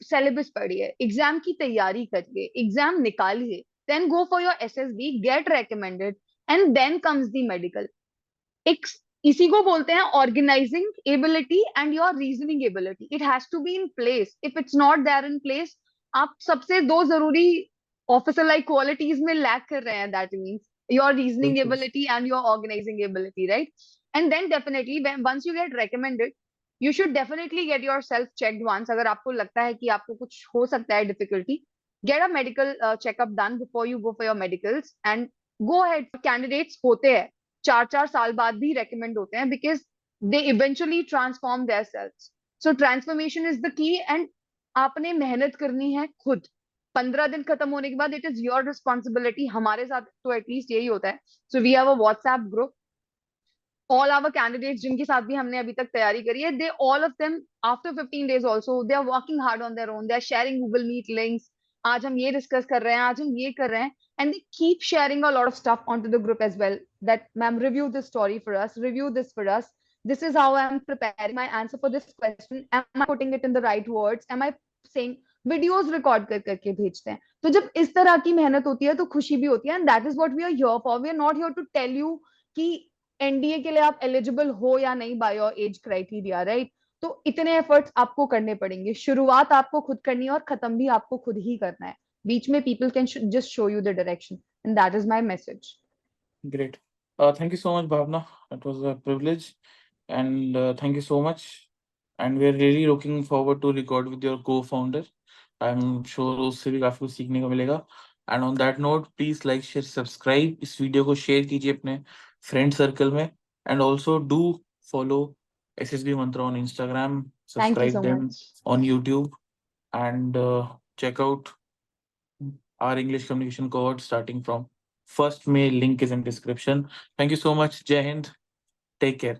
Speaker 4: syllabus पढ़िए, एग्जाम की तैयारी करिए, एग्जाम निकालिए, then go for your SSB, get recommended, and then comes the medical. एक इसी को बोलते हैं organising ability and your reasoning ability. It has to be in place. If it's not there in place, आप सबसे दो जरूरी ऑफिसर लाइक क्वालिटीज में लैक कर रहे हैं, दैट मीन्स योर रीजनिंग
Speaker 1: बिल्कुल।
Speaker 4: Ability and your organising ability, right? And then definitely once you get recommended, you should definitely get yourself checked once. अगर आपको लगता है कि आपको कुछ हो सकता है difficulty, get a medical checkup done before you go for your medicals and go ahead. Candidates होते हैं 4-4 साल बाद भी रेकमेंड होते हैं because they eventually transform themselves. So transformation is the key and आपने मेहनत करनी है खुद। 15 दिन खत्म होने के बाद इट इज योर रिस्पॉन्सिबिलिटी। हमारे साथ तो एटलीस्ट यही होता है। So we have a WhatsApp group, all our candidates जिनके साथ भी हमने अभी तक तैयारी करी है, they all of them after 15 days also they are working hard on their own, they are sharing Google Meet links, आज हम ये डिस्कस कर रहे हैं, आज हम ये कर रहे हैं, and they keep sharing a lot of stuff onto the group as well, that ma'am review this story for us, review this for us, this is how I am preparing my answer for this question, am I putting it in the right words, am I saying, videos record कर करके भेजते हैं। तो जब इस तरह की मेहनत होती है तो खुशी भी होती है, and that is what we are here for. We are not here to tell you कि एनडीए के लिए आप एलिजिबल हो या नहीं by your age criteria, right? तो इतने एफर्ट्स आपको करने पड़ेंगे। शुरुआत आपको खुद करनी है और खत्म भी आपको खुद ही करना है। बीच में people can just show you the direction, and that is my message.
Speaker 1: Great. Thank you so much, Bhavna. It was a privilege, and thank you so much. And we are really looking forward to record with your co-founder. I'm sure उससे भी काफी कुछ सीखने को मिलेगा. And on that note, please like, share, subscribe. इस वीडियो को शेयर कीजिए अपने फ्रेंड सर्कल में. And also do follow SSB Mantra on Instagram.
Speaker 4: Thank you
Speaker 1: Subscribe
Speaker 4: so
Speaker 1: them
Speaker 4: much.
Speaker 1: on YouTube, and check out our English communication cohort starting from 1st May. Link is in description. Thank you so much. Jai Hind. Take care.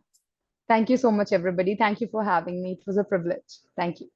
Speaker 4: Thank you so much, everybody. Thank you for having me. It was a privilege. Thank you.